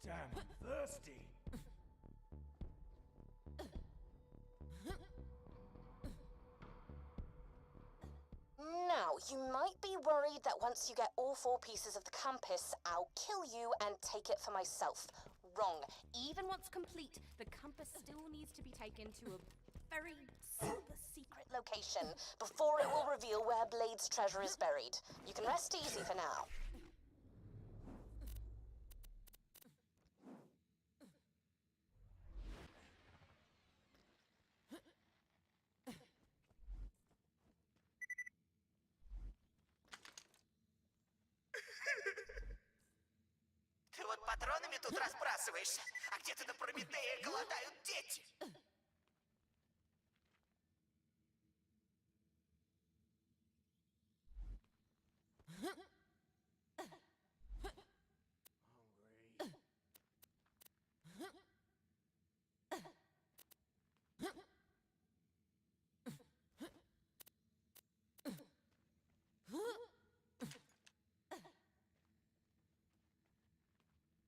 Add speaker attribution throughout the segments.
Speaker 1: Damn thirsty.
Speaker 2: Now, you might be worried that once you get all 4 pieces of the compass, I'll kill you and take it for myself. Wrong. Even once complete, the compass still needs to be taken to a very super secret location before it will reveal where Blade's treasure is buried. You can rest easy for now.
Speaker 3: Ты вот патронами тут разбрасываешься, а где-то на Прометее голодают дети.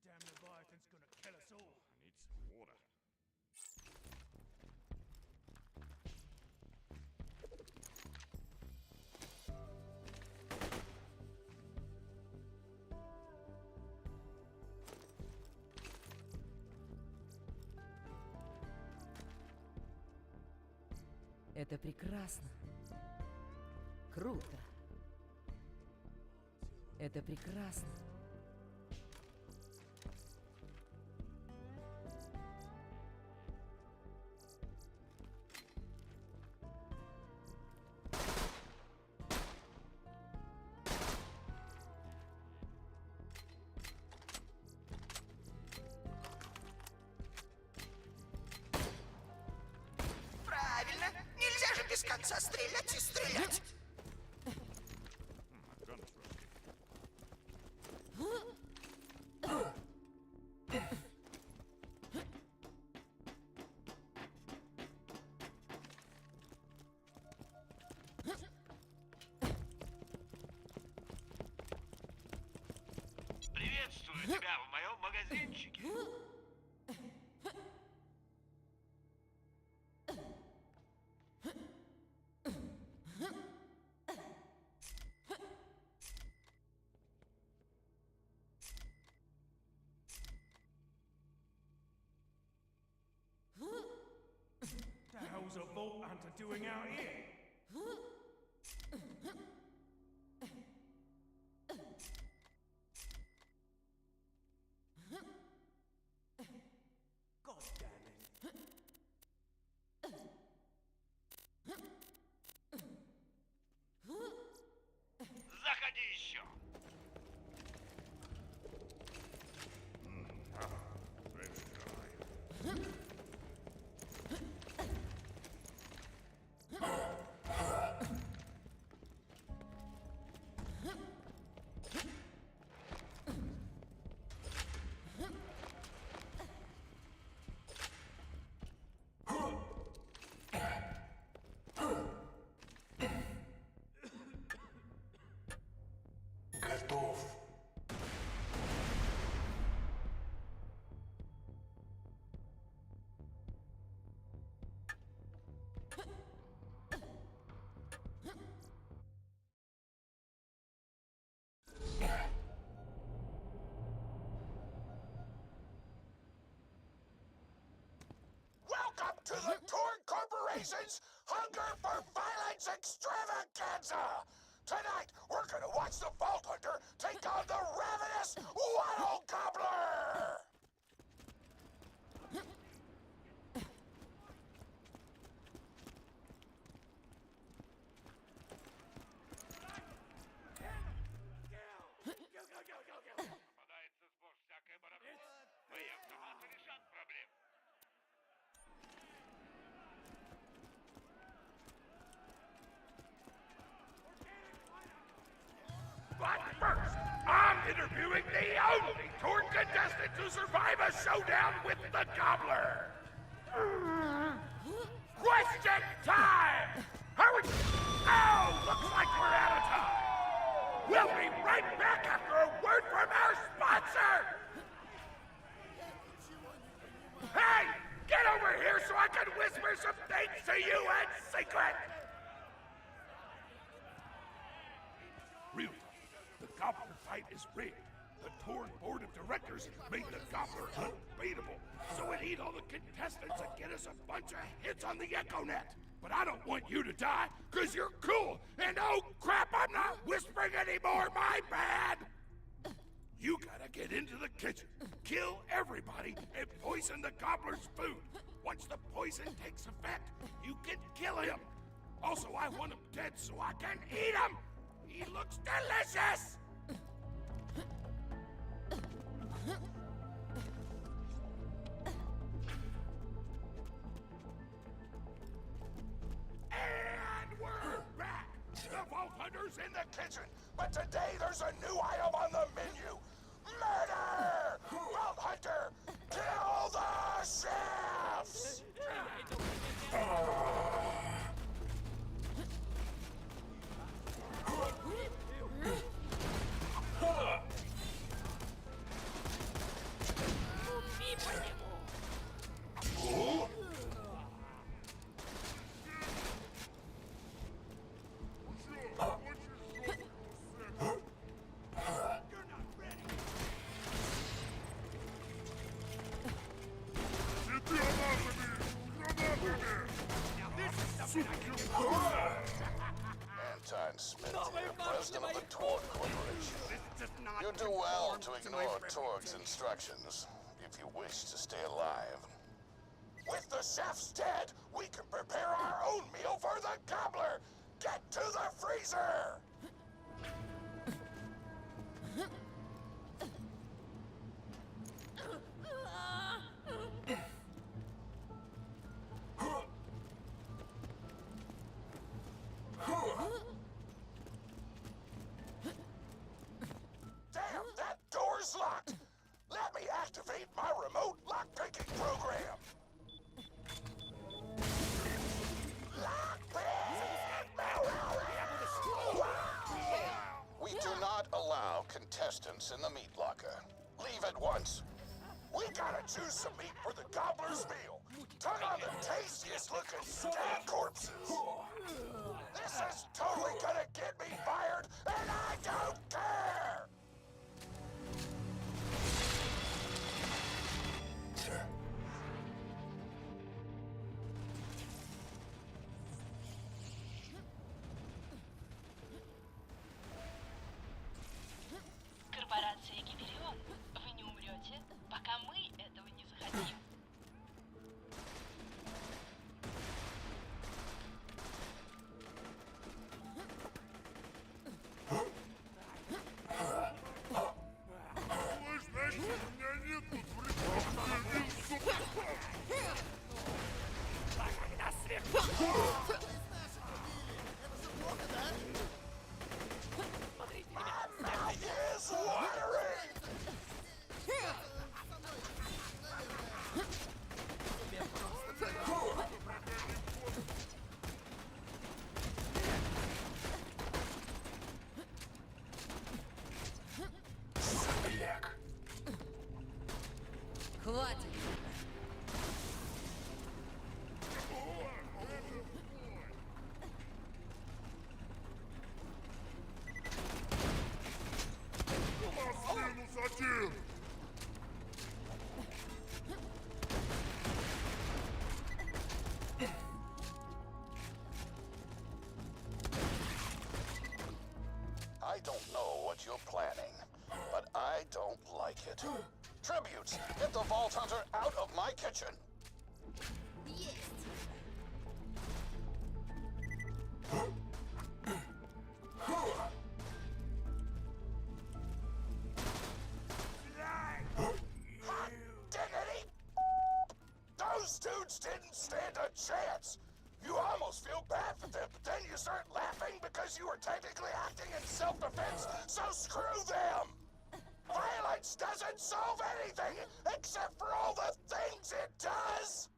Speaker 1: Damn Leviathan's gonna kill us all.
Speaker 4: I need some water.
Speaker 5: Это прекрасно. Круто. Это прекрасно.
Speaker 3: Правильно. Нельзя же без конца стрелять и стрелять.
Speaker 4: My gun is rusty.
Speaker 6: Приветствую тебя в моем магазинчике.
Speaker 1: The hell's a vault hunter doing out here? God damn it.
Speaker 6: Заходи еще.
Speaker 4: Let's try.
Speaker 7: Готов.
Speaker 3: Welcome to the Torn Corporation's Hunger for Violence Extravaganza! Tonight, we're gonna watch the Vault Hunter take on the ravenous Waddle Gobbler!
Speaker 6: Попадается сбор всякой барахло. Мои автоматы решат проблем.
Speaker 4: But first, I'm interviewing the only Torn contestant to survive a showdown with the Gobbler. Question time! Hurry! Oh, looks like we're out of time. We'll be right back after a word from our sponsor. fight is rigged. The Torn Board of Directors made the Gobbler unbeatable, so it eat all the contestants and get us a bunch of hits on the EchoNet. But I don't want you to die, because you're cool, and oh crap, I'm not whispering anymore, my bad! You gotta get into the kitchen, kill everybody, and poison the Gobbler's food. Once the poison takes effect, you can kill him. Also, I want him dead so I can eat him! He looks delicious! And we're back! The Vault Hunter's in the kitchen, but today there's a new item on the menu. Murder! Vault Hunter, kill the chefs! Anton Smith, president of the Torg Corporation. You do well to ignore Torg's instructions if you wish to stay alive. With the chefs dead, we can prepare our own meal for the Gobbler! Get to the freezer! Damn, that door's locked! Let me activate my remote lockpicking program! We do not allow contestants in the meat locker. Leave at once. We gotta choose some meat for the Gobbler's meal. Turn on the tastiest looking scab corpses. This is totally gonna get me fired, and I don't care!
Speaker 7: Корпорация Гиперион, вы не умрете, пока мы этого не захотим.
Speaker 4: Значит, у меня нет тут времени.
Speaker 3: Is watering!
Speaker 5: Хватит!
Speaker 4: Минус один!
Speaker 3: I don't know what you're planning, but I don't like it. Tributes, get the Vault Hunter out of my kitchen! Hot diggity! Those dudes didn't stand a chance! You almost feel bad for them, but then you start laughing because you were technically acting in self-defense, so screw them! Violence doesn't solve anything except for all the things it does!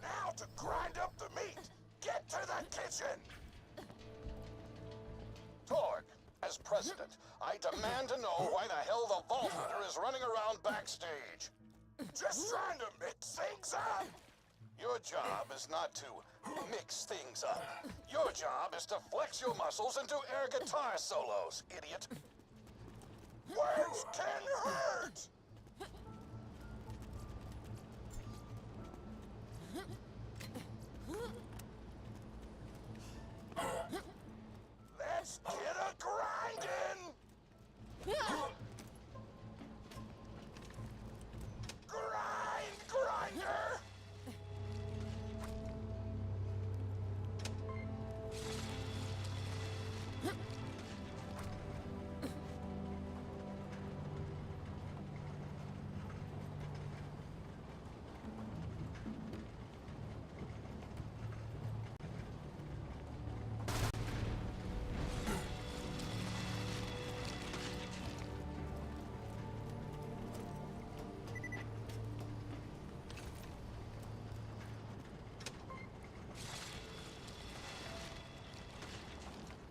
Speaker 3: Now to grind up the meat! Get to the kitchen! contestant. I demand to know why the hell the Vault Hunter is running around backstage. Just trying to mix things up. Your job is not to mix things up. Your job is to flex your muscles and do air guitar solos, idiot. Words can hurt! Let's get a grindin'! Grind, grinder!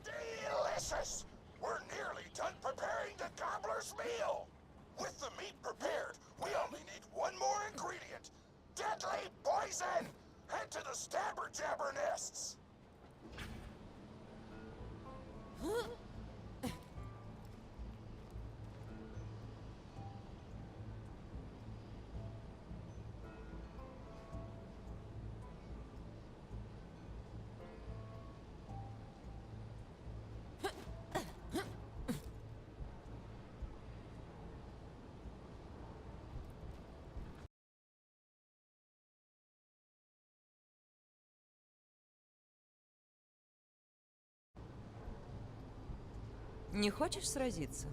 Speaker 3: Delicious! We're nearly done preparing the gobbler's meal. With the meat prepared, we only need one more ingredient. Deadly poison! Head to the stabber jabber nests.
Speaker 5: Не хочешь сразиться?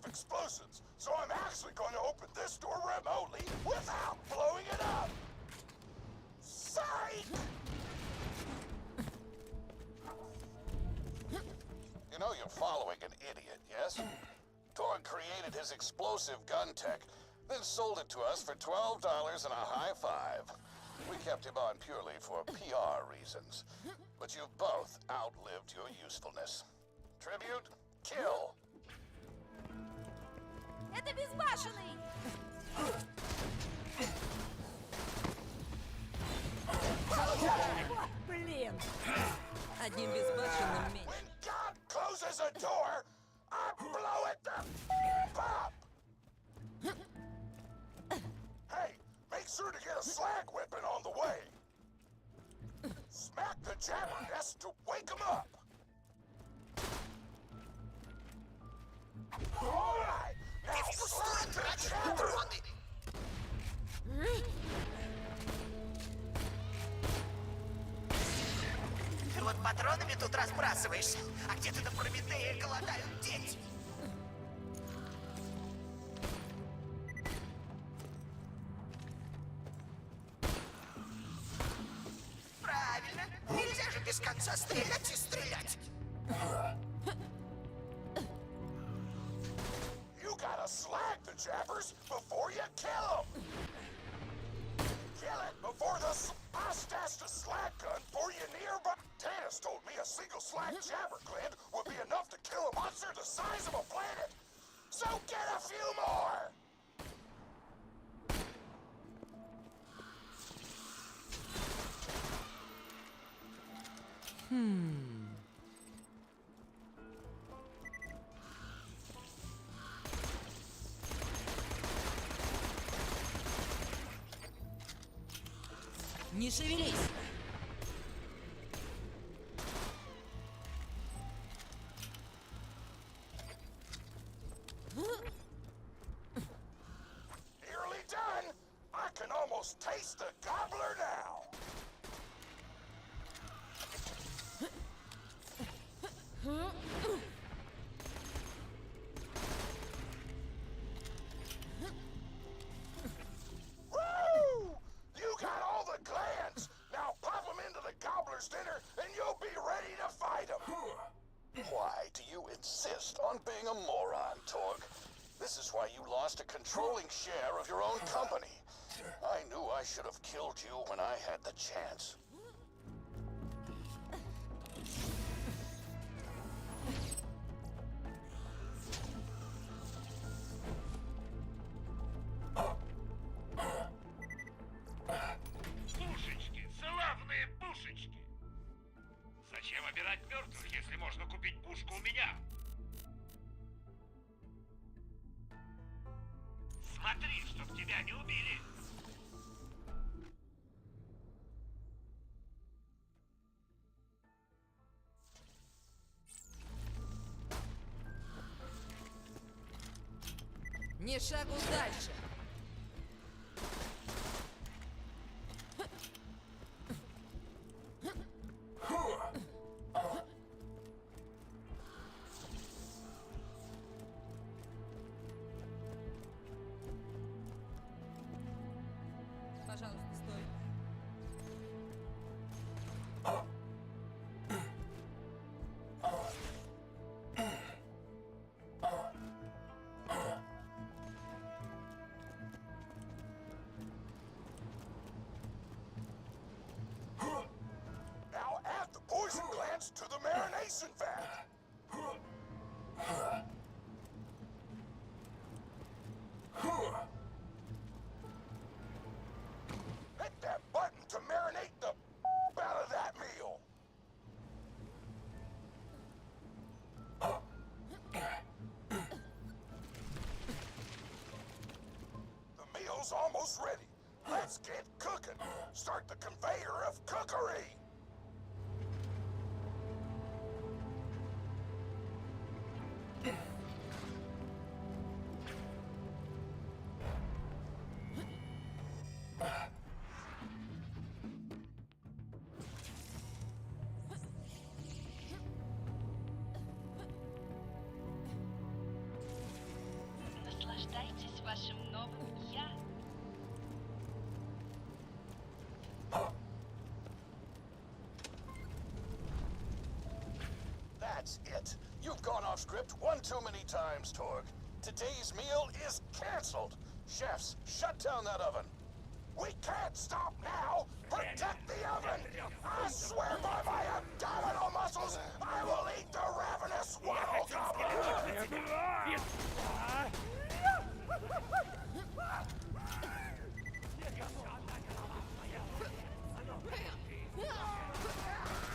Speaker 5: Explosives, so I'm actually going to open this door remotely without blowing it up! Psych! You know you're following an idiot, yes? Torg created his explosive gun tech, then sold it to us for $12 and a high five. We kept him on purely for PR reasons. But you've both outlived your usefulness. Tribute, kill!
Speaker 2: Это безбашенный!
Speaker 5: Блин! Одним безбашенным меньше.
Speaker 3: When God closes a door, I blow it the up! Hey, make sure to get a slag weapon on the way. Smack the jabber nest to wake him up. All right, now slag the jabber.
Speaker 8: Ты вот патронами тут разбрасываешься, а где-то на Прометее голодают дети. Правильно, нельзя же без конца стрелять и стрелять.
Speaker 3: You gotta slag the jabbers before you kill them. Kill it before the I stashed a slag gun for you nearby. Tannis told me a single slag jabber gland would be enough to kill a monster the size of a planet. So get a few more.
Speaker 9: Не шевелись!
Speaker 3: Nearly done. I can almost taste the gobbler now. Woo! You got all the glands. Now pop them into the gobbler's dinner and you'll be ready to fight him.
Speaker 5: Why do you insist on being a moron, Torg? This is why you lost a controlling share of your own company. I knew I should have killed you when I had the chance.
Speaker 6: Пушечки, славные пушечки! Зачем обирать мертвых, если можно купить пушку у меня? Смотри, чтоб тебя не убили!
Speaker 9: Ни шагу дальше! Пожалуйста, стой.
Speaker 3: Now add the poison glands to the marination vat. Hit that button to marinate the out of that meal. The meal's almost ready. Let's get cooking. Start the conveyor of cookery.
Speaker 7: Наслаждайтесь вашим новым «я».
Speaker 5: That's it. You've gone off script one too many times, Torg. Today's meal is canceled. Chefs, shut down that oven.
Speaker 3: We can't stop now! Protect the oven! I swear by my abdominal muscles, I will eat the ravenous waddle gobbler!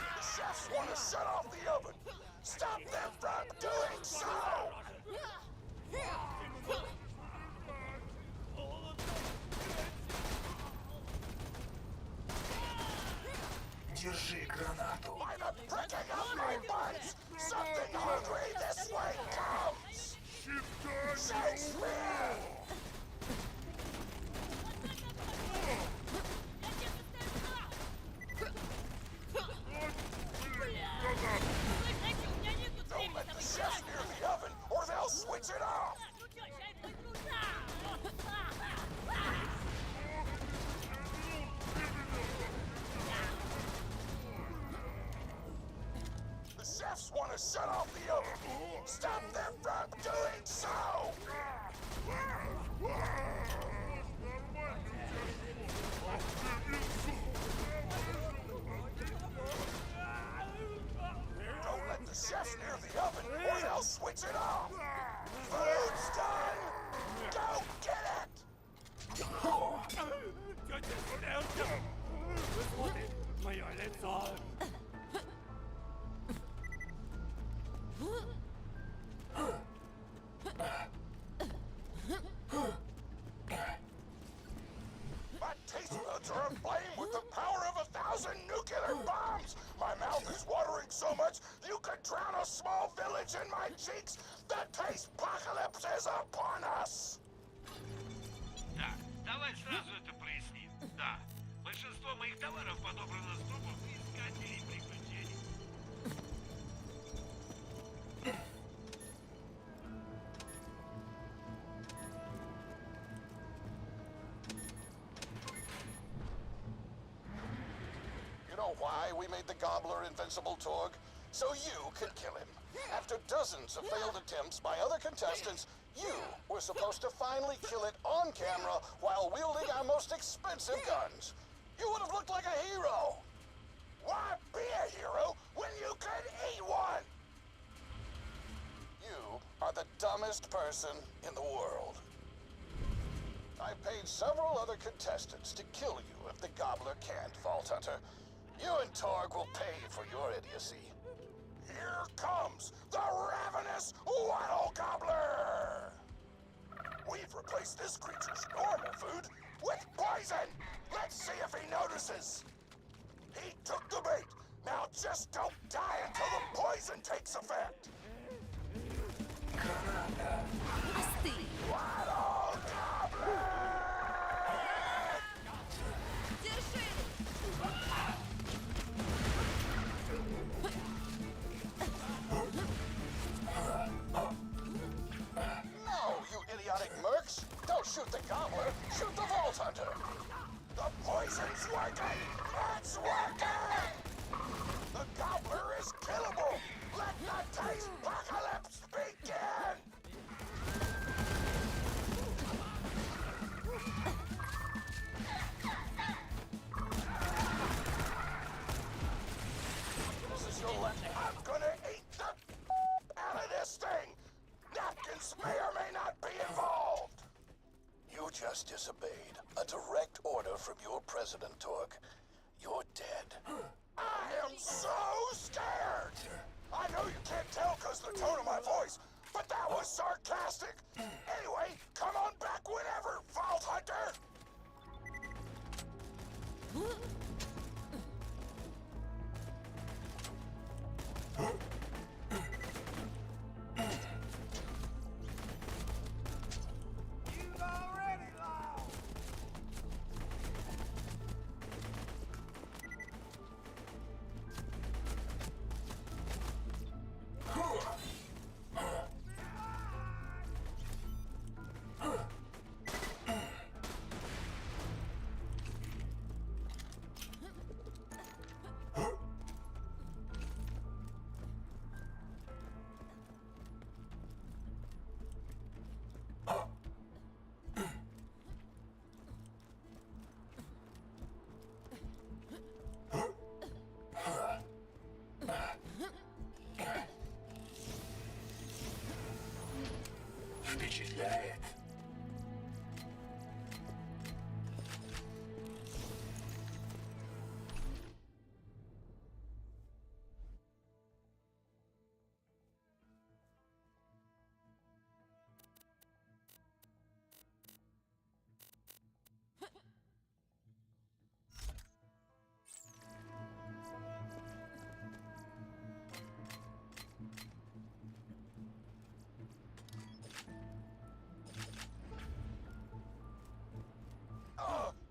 Speaker 3: The chefs want to shut off the oven! Stop them from doing so!
Speaker 8: Держи гранату.
Speaker 3: By the pricking of my buns, something hungry this way comes! Shakespeare! Don't let the chefs near the oven, or they'll switch it off! The chefs want to shut off the oven! Stop them from doing so! Don't let the chefs near the oven, or they'll switch it off! Food's done! Go get it!
Speaker 1: Моё лицо!
Speaker 3: To flame with the power of 1,000 nuclear bombs! My mouth is watering so much you could drown a small village in my cheeks! The taste apocalypse is upon us!
Speaker 6: Так, давай сразу это проясним. Да, большинство моих товаров подобрано с трупов искателей приключений.
Speaker 5: You know why we made the Gobbler invincible, Torg? So you could kill him. After dozens of failed attempts by other contestants, you were supposed to finally kill it on camera while wielding our most expensive guns. You would have looked like a hero.
Speaker 3: Why be a hero when you could eat one?
Speaker 5: You are the dumbest person in the world. I paid several other contestants to kill you if the Gobbler can't, Vault Hunter. You and Torg will pay for your idiocy.
Speaker 3: Here comes the ravenous Waddle Gobbler! We've replaced this creature's normal food with poison! Let's see if he notices! He took the bait! Now just don't die until the poison takes effect!
Speaker 9: Остынь.
Speaker 3: Waddle Gobbler!
Speaker 9: Держи.
Speaker 5: No, you idiotic mercs! Don't shoot the Gobbler, shoot the Vault Hunter!
Speaker 3: The poison's working! It's working! The Gobbler is killable! Let the taste apocalypse begin!
Speaker 5: This is your left.
Speaker 3: I'm gonna eat the out of this thing! Napkins may or may not be involved!
Speaker 5: You just disobeyed a direct order from your president, Torg. You're dead.
Speaker 3: I am so scared! I know you can't tell because the tone of my voice, but that was sarcastic! Anyway, come on back whenever, Vault Hunter!
Speaker 5: Впечатляет.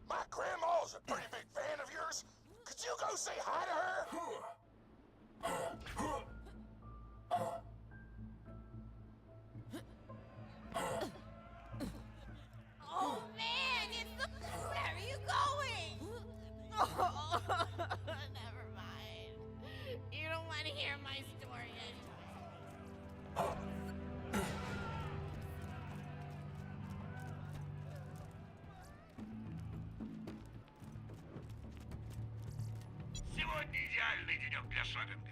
Speaker 3: My grandma's a pretty big fan of yours. Could you go say hi to her?
Speaker 9: Oh man, it's the... Where are you going? Oh, never mind. You don't want to hear my story anymore.
Speaker 6: Сегодня идеальный денек для шопинга.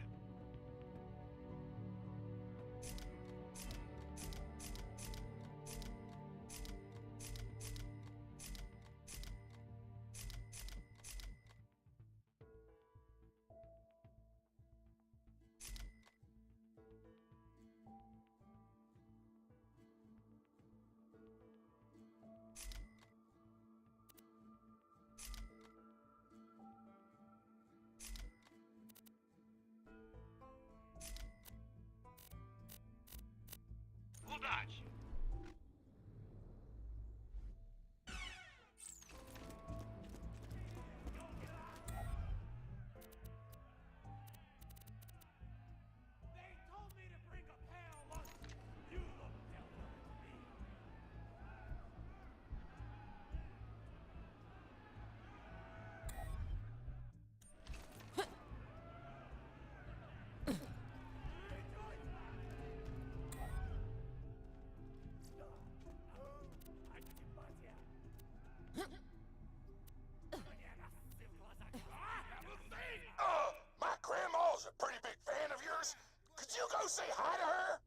Speaker 6: Удачи!
Speaker 1: They told me to bring a pale lunch. You look delicate to me.
Speaker 3: My grandma's a pretty big fan of yours. Could you go say hi to her?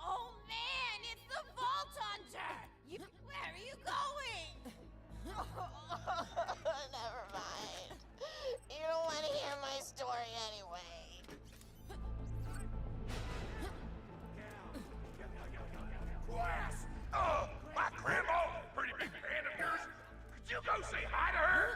Speaker 9: Oh man, it's the Vault Hunter! Where are you going? Never mind. You don't want to hear my story anyway.
Speaker 4: Class! My grandma's a pretty big fan of yours. Could you go say hi to her?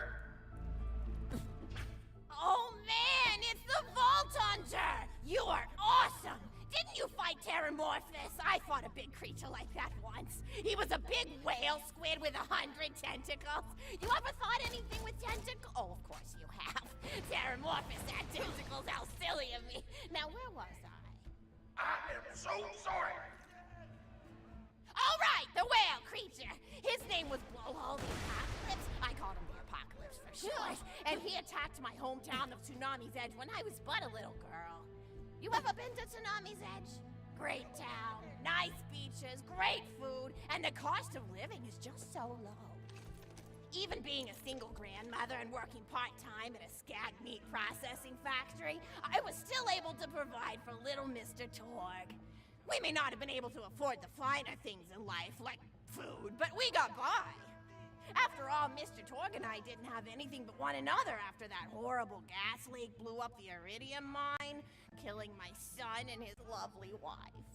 Speaker 9: Oh man, it's the Vault Hunter! You are awesome! Didn't you fight Terramorphous? I fought a big creature like that once. He was a big whale squid with 100 tentacles. You ever fought anything with tentacles? Oh, of course you have. Terramorphous had tentacles. How silly of me. Now, where was I?
Speaker 4: I am so sorry.
Speaker 9: All right, the whale creature. His name was Blowhole the Apocalypse. I called him the Apocalypse for short. And he attacked my hometown of Tsunami's Edge when I was but a little girl. You ever been to Tsunami's Edge? Great town, nice beaches, great food, and the cost of living is just so low. Even being a single grandmother and working part-time at a skag meat processing factory, I was still able to provide for little Mr. Torg. We may not have been able to afford the finer things in life, like food, but we got by. After all, Mr. Torg and I didn't have anything but one another after that horrible gas leak blew up the iridium mine, killing my son and his lovely wife.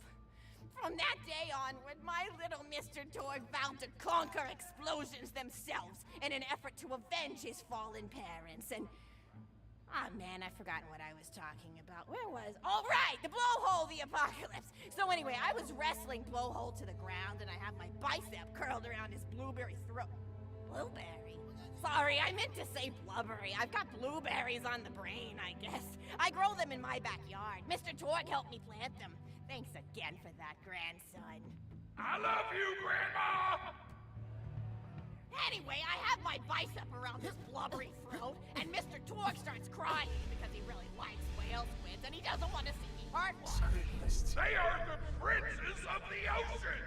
Speaker 9: From that day onward, my little Mr. Torg vowed to conquer explosions themselves in an effort to avenge his fallen parents, and... Oh man, I've forgotten what I was talking about. Where was... Oh right, the Blowhole the Apocalypse! So anyway, I was wrestling Blowhole to the ground and I have my bicep curled around his blueberry throat. Blueberry? Sorry, I meant to say blubbery. I've got blueberries on the brain, I guess. I grow them in my backyard. Mr. Torg helped me plant them. Thanks again for that, grandson.
Speaker 4: I love you, Grandma!
Speaker 9: Anyway, I have my bicep around his blubbery throat, and Mr. Torg starts crying because he really likes whale squids, and he doesn't want to see me hurt one.
Speaker 4: They are the princes of the ocean!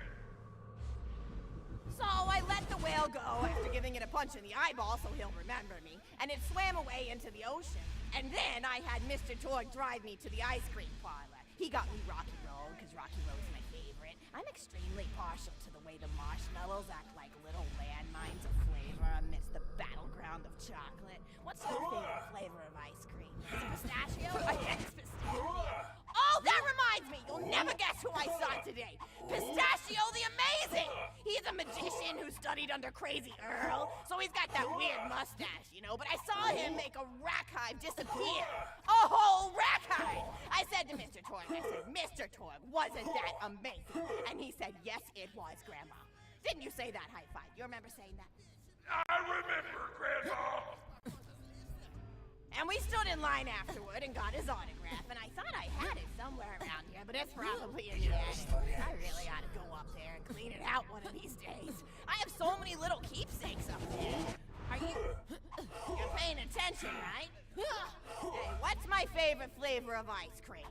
Speaker 9: So I let the whale go after giving it a punch in the eyeball so he'll remember me, and it swam away into the ocean. And then I had Mr. Torg drive me to the ice cream parlor. He got me Rocky Road, because Rocky Road's my favorite. I'm extremely partial to the way the marshmallows act like little landmines of flavor amidst the battleground of chocolate. What's your favorite flavor of ice cream? Is it pistachio? I guess pistachio. Oh, that reminds me! You'll never guess who I saw today! Pistachio the Amazing! He's a magician who studied under Crazy Earl, so he's got that weird mustache, you know, but I saw him make a rack hive disappear. A whole rack hive! I said to Mr. Torg, Mr. Torg, wasn't that amazing? And he said, yes, it was, Grandma. Didn't you say that high five? You remember saying that?
Speaker 4: I remember, Grandma!
Speaker 9: And we stood in line afterward and got his autograph, and I thought I had it somewhere around here, but it's probably in the attic. I really ought to go up there and clean it out one of these days. I have so many little keepsakes up there. Are you... You're paying attention, right? Hey, what's my favorite flavor of ice cream?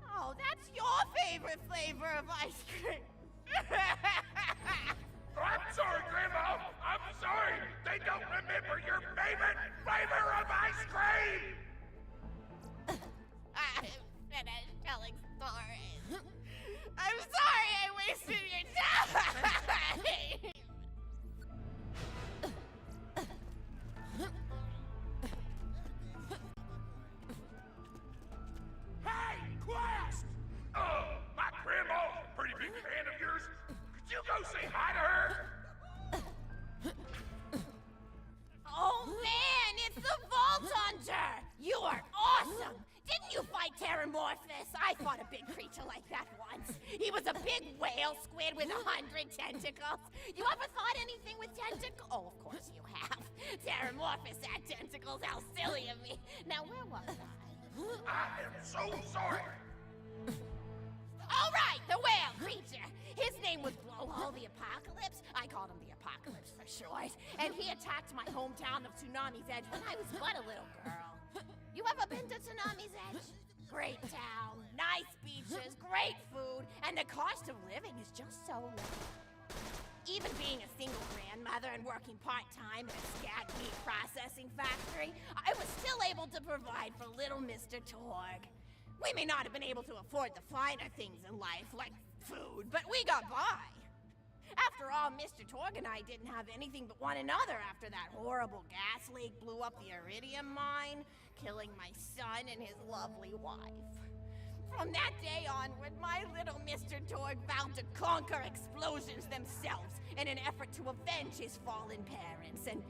Speaker 9: Oh, that's your favorite flavor of ice cream.
Speaker 4: I'm sorry, Grandma! I'm sorry! They don't remember your favorite flavor of ice cream!
Speaker 9: I'm finished telling stories. I'm sorry I wasted your time!
Speaker 4: Hey, class! My grandma's a pretty big fan of yours. Could you go say hi to her?
Speaker 9: Oh man, it's the Vault big creature like that once. He was a big whale squid with 100 tentacles. You ever thought anything with tentacles? Oh, of course you have. Pteramorphous had tentacles. How silly of me. Now, where was I?
Speaker 4: I am so sorry.
Speaker 9: All right, the whale creature. His name was Blowhole the Apocalypse. I called him the Apocalypse for short. And he attacked my hometown of Tsunami's Edge when I was but a little girl. You ever been to Tsunami's Edge? Great town, nice beaches, great food, and the cost of living is just so low. Even being a single grandmother and working part-time in a skag meat processing factory, I was still able to provide for little Mr. Torg. We may not have been able to afford the finer things in life, like food, but we got by. After all, Mr. Torg and I didn't have anything but one another after that horrible gas leak blew up the iridium mine, killing my son and his lovely wife. From that day onward, my little Mr. Torg vowed to conquer explosions themselves in an effort to avenge his fallen parents, and...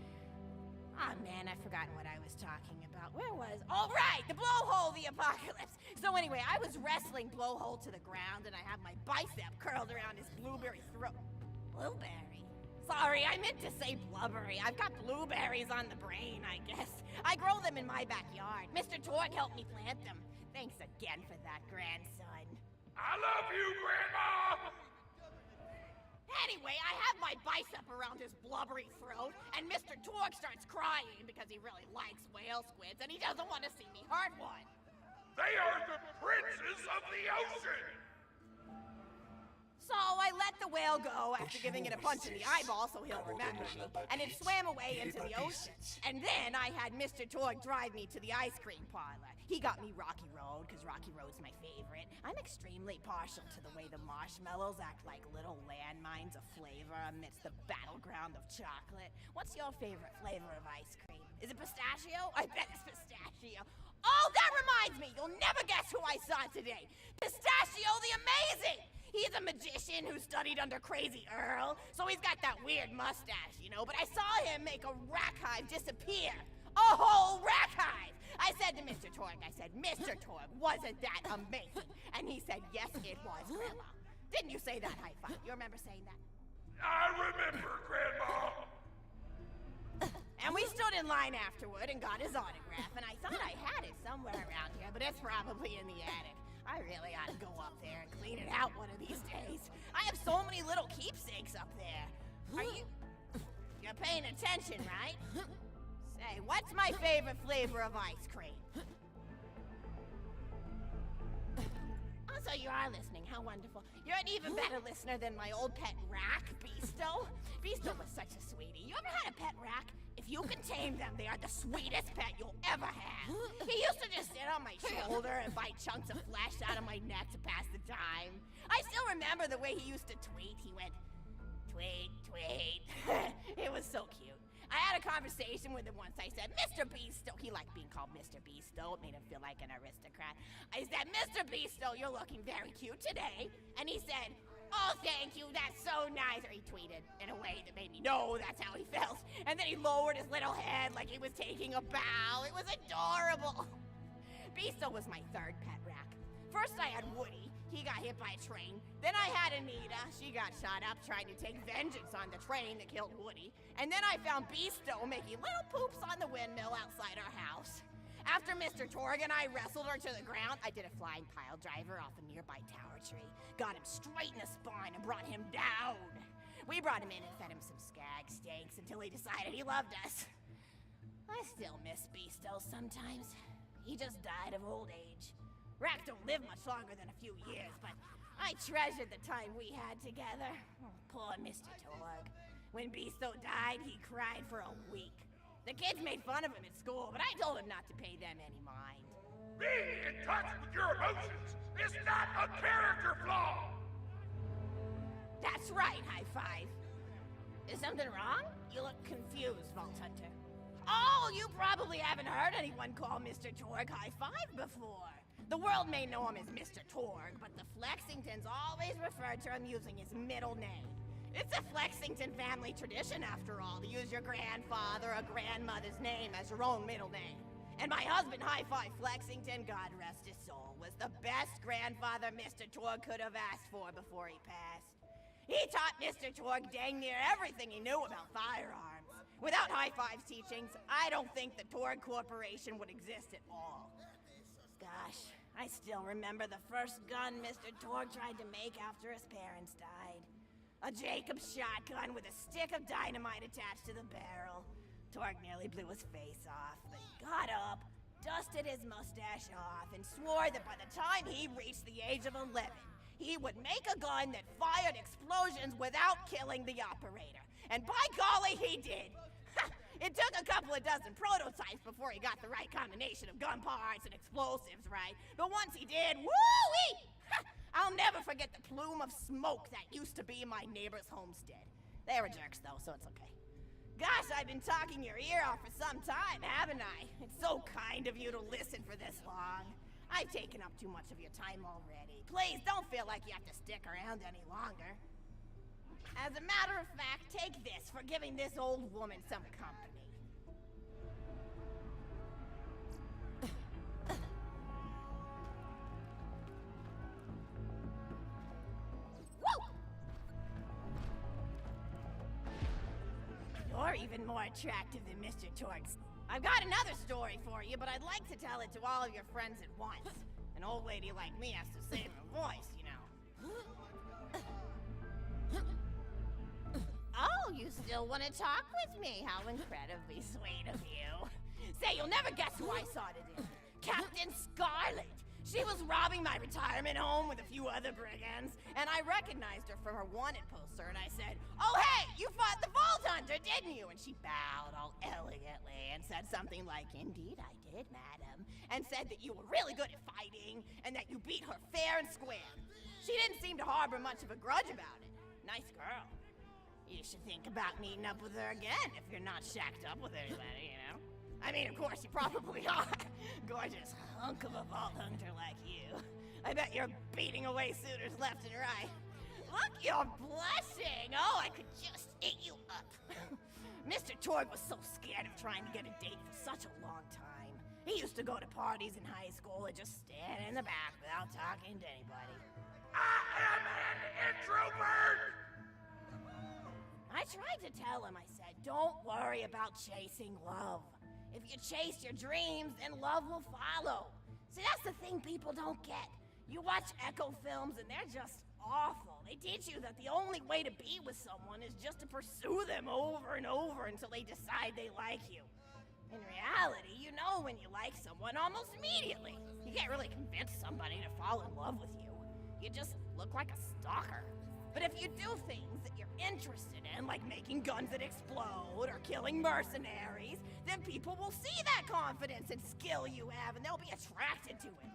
Speaker 9: Oh man, I've forgotten what I was talking about. Where was... All right, the Blowhole the Apocalypse! So anyway, I was wrestling Blowhole to the ground, and I have my bicep curled around his blueberry throat. Blueberry? Sorry, I meant to say blubbery. I've got blueberries on the brain, I guess. I grow them in my backyard. Mr. Torg helped me plant them. Thanks again for that, grandson.
Speaker 4: I love you, Grandma!
Speaker 9: Anyway, I have my bicep around his blubbery throat, and Mr. Torg starts crying because he really likes whale squids, and he doesn't want to see me hurt one.
Speaker 4: They are the princes of the ocean!
Speaker 9: So I let the whale go after giving it a punch in the eyeball so he'll remember me, and it swam away into the ocean. And then I had Mr. Torg drive me to the ice cream parlor. He got me Rocky Road, because Rocky Road's my favorite. I'm extremely partial to the way the marshmallows act like little landmines of flavor amidst the battleground of chocolate. What's your favorite flavor of ice cream? Is it pistachio? I bet it's pistachio. Oh, that reminds me! You'll never guess who I saw today! Pistachio the Amazing! He's a magician who studied under Crazy Earl, so he's got that weird mustache, you know, but I saw him make a rack hive disappear. A whole rack hive! I said to Mr. Torg, Mr. Torg, wasn't that amazing? And he said, yes, it was, Grandma. Didn't you say that, High Five? You remember saying that?
Speaker 4: I remember, Grandma!
Speaker 9: And we stood in line afterward and got his autograph, and I thought I had it somewhere around here, but it's probably in the attic. I really ought to go up there and clean it out one of these days. I have so many little keepsakes up there. You're paying attention, right? Say, what's my favorite flavor of ice cream? Oh, so you are listening. How wonderful. You're an even better listener than my old pet rack, Beasto. Beasto was such a sweetie. You ever had a pet rack? If you can tame them, they are the sweetest pet you'll ever have. He used to just sit on my shoulder and bite chunks of flesh out of my neck to pass the time. I still remember the way he used to tweet. He went, tweet, tweet. It was so cute. I had a conversation with him once. I said, Mr. Beasto. He liked being called Mr. Beasto. It made him feel like an aristocrat. I said, Mr. Beasto, you're looking very cute today. And he said, oh, thank you, that's so nice. Or he tweeted in a way that made me know that's how he felt. And then he lowered his little head like he was taking a bow. It was adorable. Beasto was my third pet rack. First I had Woody. He got hit by a train. Then I had Anita. She got shot up trying to take vengeance on the train that killed Woody. And then I found Beasto making little poops on the windmill outside our house. After Mr. Torg and I wrestled her to the ground, I did a flying pile driver off a nearby tower tree, got him straight in the spine and brought him down. We brought him in and fed him some skag steaks until he decided he loved us. I still miss Beasto sometimes. He just died of old age. Racks don't live much longer than a few years, but I treasured the time we had together. Oh, poor Mr. Torg. When Beasto died, he cried for a week. The kids made fun of him at school, but I told him not to pay them any mind.
Speaker 4: Being in touch with your emotions is not a character flaw!
Speaker 9: That's right, High Five. Is something wrong? You look confused, Vault Hunter. Oh, you probably haven't heard anyone call Mr. Torg High Five before. The world may know him as Mr. Torg, but the Flexingtons always refer to him using his middle name. It's a Flexington family tradition, after all, to use your grandfather or grandmother's name as your own middle name. And my husband, Hi-Fi Flexington, God rest his soul, was the best grandfather Mr. Torg could have asked for before he passed. He taught Mr. Torg dang near everything he knew about firearms. Without Hi-Fi's teachings, I don't think the Torg Corporation would exist at all. Gosh, I still remember the first gun Mr. Torg tried to make after his parents died. A Jacobs shotgun with a stick of dynamite attached to the barrel. Torg nearly blew his face off, but he got up, dusted his mustache off, and swore that by the time he reached the age of 11, he would make a gun that fired explosions without killing the operator. And by golly, he did! It took a couple of dozen prototypes before he got the right combination of gun parts and explosives right, but once he did, woo-wee! I'll never forget the plume of smoke that used to be my neighbor's homestead. They were jerks though, so it's okay. Gosh, I've been talking your ear off for some time, haven't I? It's so kind of you to listen for this long. I've taken up too much of your time already. Please don't feel like you have to stick around any longer. As a matter of fact, take this for giving this old woman some company. You're even more attractive than Mr. Torg's. I've got another story for you, but I'd like to tell it to all of your friends at once. An old lady like me has to save her voice, you know. Oh, you still want to talk with me? How incredibly sweet of you. Say, you'll never guess who I saw today. Captain Scarlet. She was robbing my retirement home with a few other brigands, and I recognized her from her wanted poster, and I said, "Oh, hey, you fought the Vault Hunter, didn't you?" And she bowed all elegantly and said something like, "Indeed I did, madam," and said that you were really good at fighting, and that you beat her fair and square. She didn't seem to harbor much of a grudge about it. Nice girl. You should think about meeting up with her again if you're not shacked up with anybody, you know? I mean, of course, you probably are. Gorgeous hunk of a Vault Hunter like you. I bet you're beating away suitors left and right. Look, you're blushing. Oh, I could just eat you up. Mr. Torg was so scared of trying to get a date for such a long time. He used to go to parties in high school and just stand in the back without talking to anybody.
Speaker 4: I am an introvert!
Speaker 9: I tried to tell him, I said, don't worry about chasing love. If you chase your dreams, then love will follow. See, that's the thing people don't get. You watch Echo films and they're just awful. They teach you that the only way to be with someone is just to pursue them over and over until they decide they like you. In reality, you know when you like someone almost immediately. You can't really convince somebody to fall in love with you. You just look like a stalker. But if you do things that you're interested in, like making guns that explode or killing mercenaries, then people will see that confidence and skill you have and they'll be attracted to it.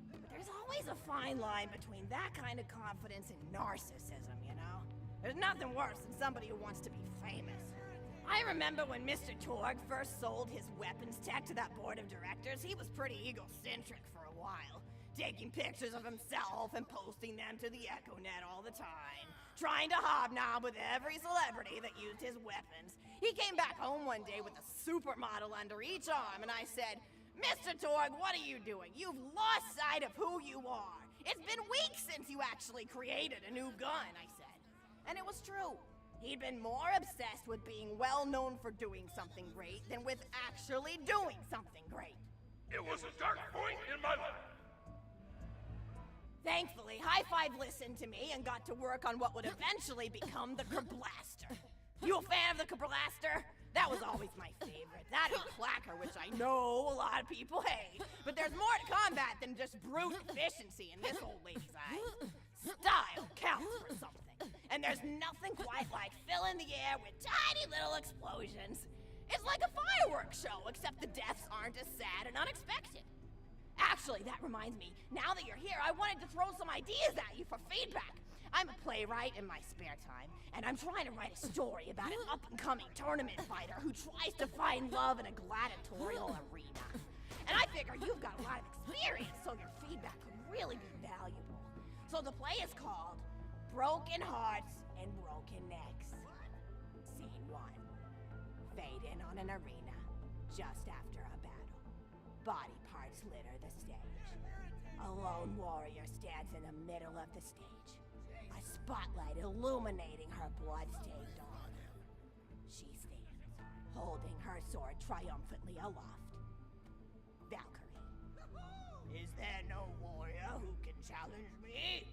Speaker 9: But there's always a fine line between that kind of confidence and narcissism, you know? There's nothing worse than somebody who wants to be famous. I remember when Mr. Torg first sold his weapons tech to that board of directors, he was pretty egocentric for a while. Taking pictures of himself and posting them to the EchoNet all the time. Trying to hobnob with every celebrity that used his weapons. He came back home one day with a supermodel under each arm, and I said, "Mr. Torg, what are you doing? You've lost sight of who you are. It's been weeks since you actually created a new gun," I said. And it was true. He'd been more obsessed with being well known for doing something great than with actually doing something great.
Speaker 4: It was a dark point in my life.
Speaker 9: Thankfully, High Five listened to me and got to work on what would eventually become the Kerblaster. You a fan of the Kerblaster? That was always my favorite. That and Clacker, which I know a lot of people hate. But there's more to combat than just brute efficiency in this old lady's eyes. Style counts for something. And there's nothing quite like filling the air with tiny little explosions. It's like a fireworks show, except the deaths aren't as sad and unexpected. Actually, that reminds me, now that you're here, I wanted to throw some ideas at you for feedback. I'm a playwright in my spare time, and I'm trying to write a story about an up-and-coming tournament fighter who tries to find love in a gladiatorial arena. And I figure you've got a lot of experience, so your feedback could really be valuable. So the play is called Broken Hearts and Broken Necks. Scene 1. Fade in on an arena just after a battle. Body parts litter the stage. A lone warrior stands in the middle of the stage, a spotlight illuminating her blood-stained arm. She stands, holding her sword triumphantly aloft. Valkyrie. Is there no warrior who can challenge me?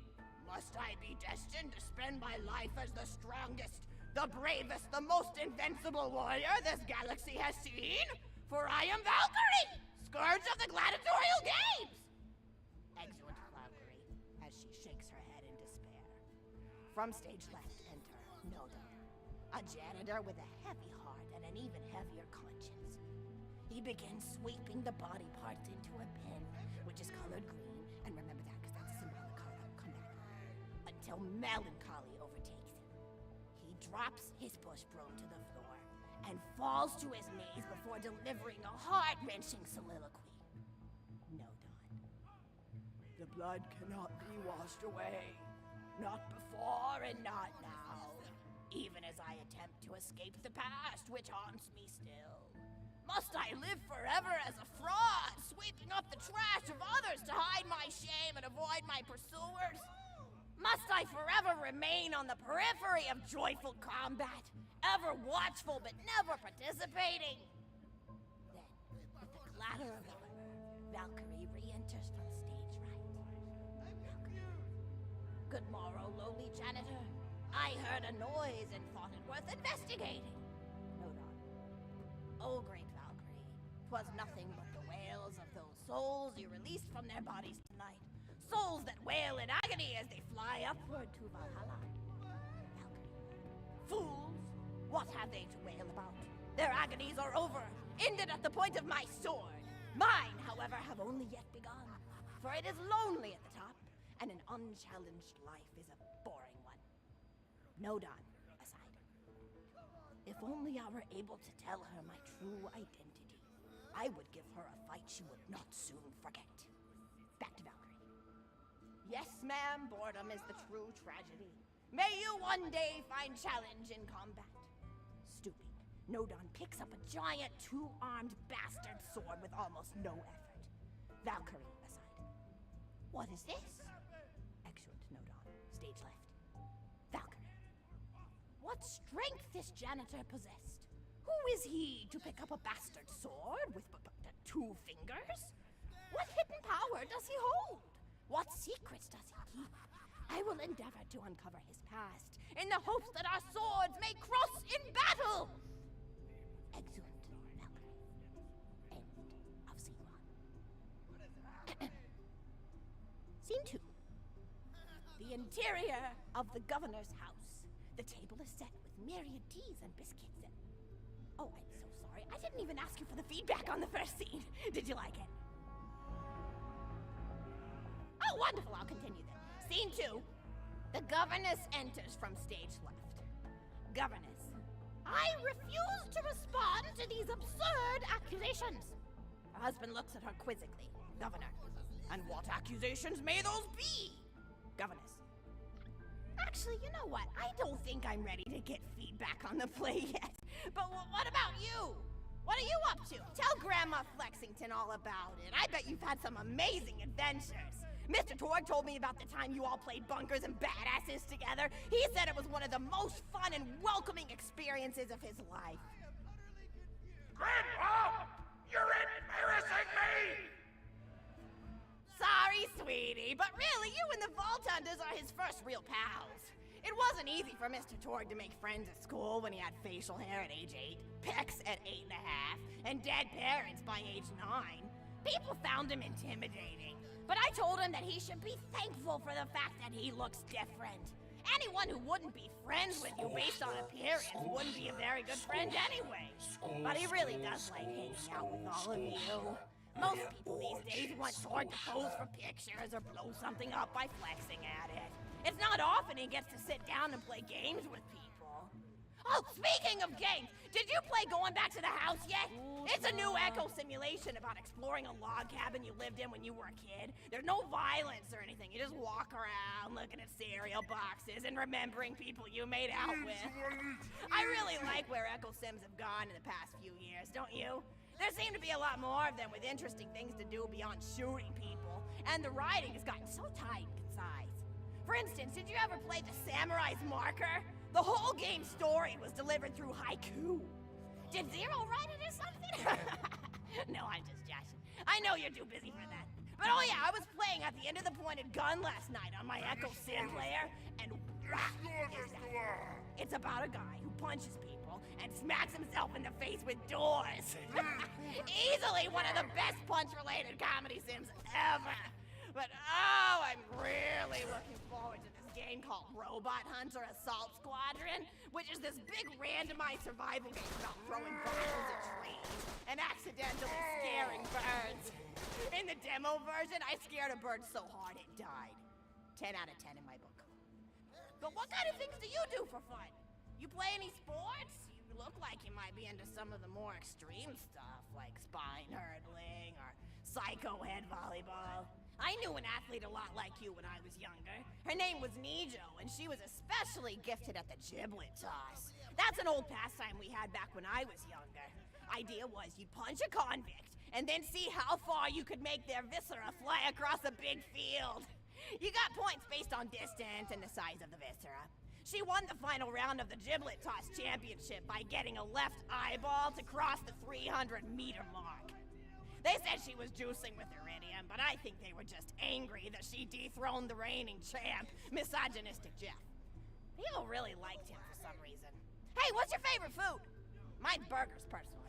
Speaker 9: Must I be destined to spend my life as the strongest, the bravest, the most invincible warrior this galaxy has seen? For I am Valkyrie, scourge of the gladiatorial games! Exeunt Valkyrie, as she shakes her head in despair. From stage left enter Noda, a janitor with a heavy heart and an even heavier conscience. He begins sweeping the body parts into a bin, which is colored green, and remember that because that's a symbolic color that will come back, until melancholy overtakes him. He drops his bush broom to the floor and falls to his knees before delivering a heart-wrenching soliloquy. Nodon. The blood cannot be washed away. Not before and not now. Even as I attempt to escape the past, which haunts me still. Must I live forever as a fraud, sweeping up the trash of others to hide my shame and avoid my pursuers? Must I forever remain on the periphery of joyful combat, ever watchful but never participating? Then, with the clatter of armor, Valkyrie re-enters from stage right. Valkyrie. Good morrow, lowly janitor. I heard a noise and thought it worth investigating. Nodon. Oh, great Valkyrie, 'twas nothing but the wails of those souls you released from their bodies tonight. Souls that wail in agony as they fly upward to Valhalla. Valkyrie. Fools! What have they to wail about? Their agonies are over, ended at the point of my sword. Mine, however, have only yet begun. For it is lonely at the top, and an unchallenged life is a boring one. Nodon aside. If only I were able to tell her my true identity, I would give her a fight she would not soon forget. Back to Valkyrie. Yes, ma'am, boredom is the true tragedy. May you one day find challenge in combat. Stooping, Nodon picks up a giant two-armed bastard sword with almost no effort. Valkyrie aside. What is this? Exeunt Nodon, stage left. Valkyrie. What strength this janitor possessed? Who is he to pick up a bastard sword with two fingers? What hidden power does he hold? What secrets does he keep? I will endeavor to uncover his past, in the hopes that our swords may cross in battle! Exeunt Valkyrie. End of Scene 1. Scene 2. The interior of the governor's house. The table is set with myriad teas and biscuits and... Oh, I'm so sorry. I didn't even ask you for the feedback on the first scene. Did you like it? Oh, wonderful. I'll continue then. Scene 2. The governess enters from stage left. Governess. I refuse to respond to these absurd accusations. Her husband looks at her quizzically. Governor. And what accusations may those be? Governess. Actually, you know what? I don't think I'm ready to get feedback on the play yet. But what about you? What are you up to? Tell Grandma Flexington all about it. I bet you've had some amazing adventures. Mr. Torg told me about the time you all played bunkers and badasses together. He said it was one of the most fun and welcoming experiences of his life.
Speaker 3: Grandpa! You're embarrassing me!
Speaker 9: Sorry, sweetie, but really, you and the Vault Hunters are his first real pals. It wasn't easy for Mr. Torg to make friends at school when he had facial hair at age 8, pecs at 8.5, and dead parents by age 9. People found him intimidating, but I told him that he should be thankful for the fact that he looks different. Anyone who wouldn't be friends with you based on appearance wouldn't be a very good friend anyway. But he really does like hanging out with all of you. Most people these days want Torg to pose for pictures or blow something up by flexing at it. It's not often he gets to sit down and play games with people. Oh, speaking of games, did you play Going Back to the House yet? It's a new echo simulation about exploring a log cabin you lived in when you were a kid. There's no violence or anything. You just walk around looking at cereal boxes and remembering people you made out with. I really like where Echo Sims have gone in the past few years, don't you? There seem to be a lot more of them with interesting things to do beyond shooting people, and the writing has gotten so tight and concise. For instance, did you ever play The Samurai's Marker? The whole game's story was delivered through haiku. Did Zero write it or something? No, I'm just joshing. I know you're too busy for that. But oh yeah, I was playing at the end of the pointed gun last night on my Echo Sim player, and it's about a guy who punches people and smacks himself in the face with doors. Easily one of the best punch-related comedy sims ever. But oh, I'm really looking forward to this game called Robot Hunter Assault Squadron, which is this big randomized survival game about throwing bombs at trees and accidentally scaring birds. In the demo version, I scared a bird so hard it died. 10 out of 10 in my book. But what kind of things do you do for fun? You play any sports? You look like you might be into some of the more extreme stuff, like spine hurdling or psycho head volleyball. I knew an athlete a lot like you when I was younger. Her name was Nijo, and she was especially gifted at the giblet toss. That's an old pastime we had back when I was younger. Idea was you'd punch a convict, and then see how far you could make their viscera fly across a big field. You got points based on distance and the size of the viscera. She won the final round of the giblet toss championship by getting a left eyeball to cross the 300-meter mark. They said she was juicing with iridium, but I think they were just angry that she dethroned the reigning champ, misogynistic Jeff. People really liked him for some reason. Hey, what's your favorite food? Mine's burgers, personally.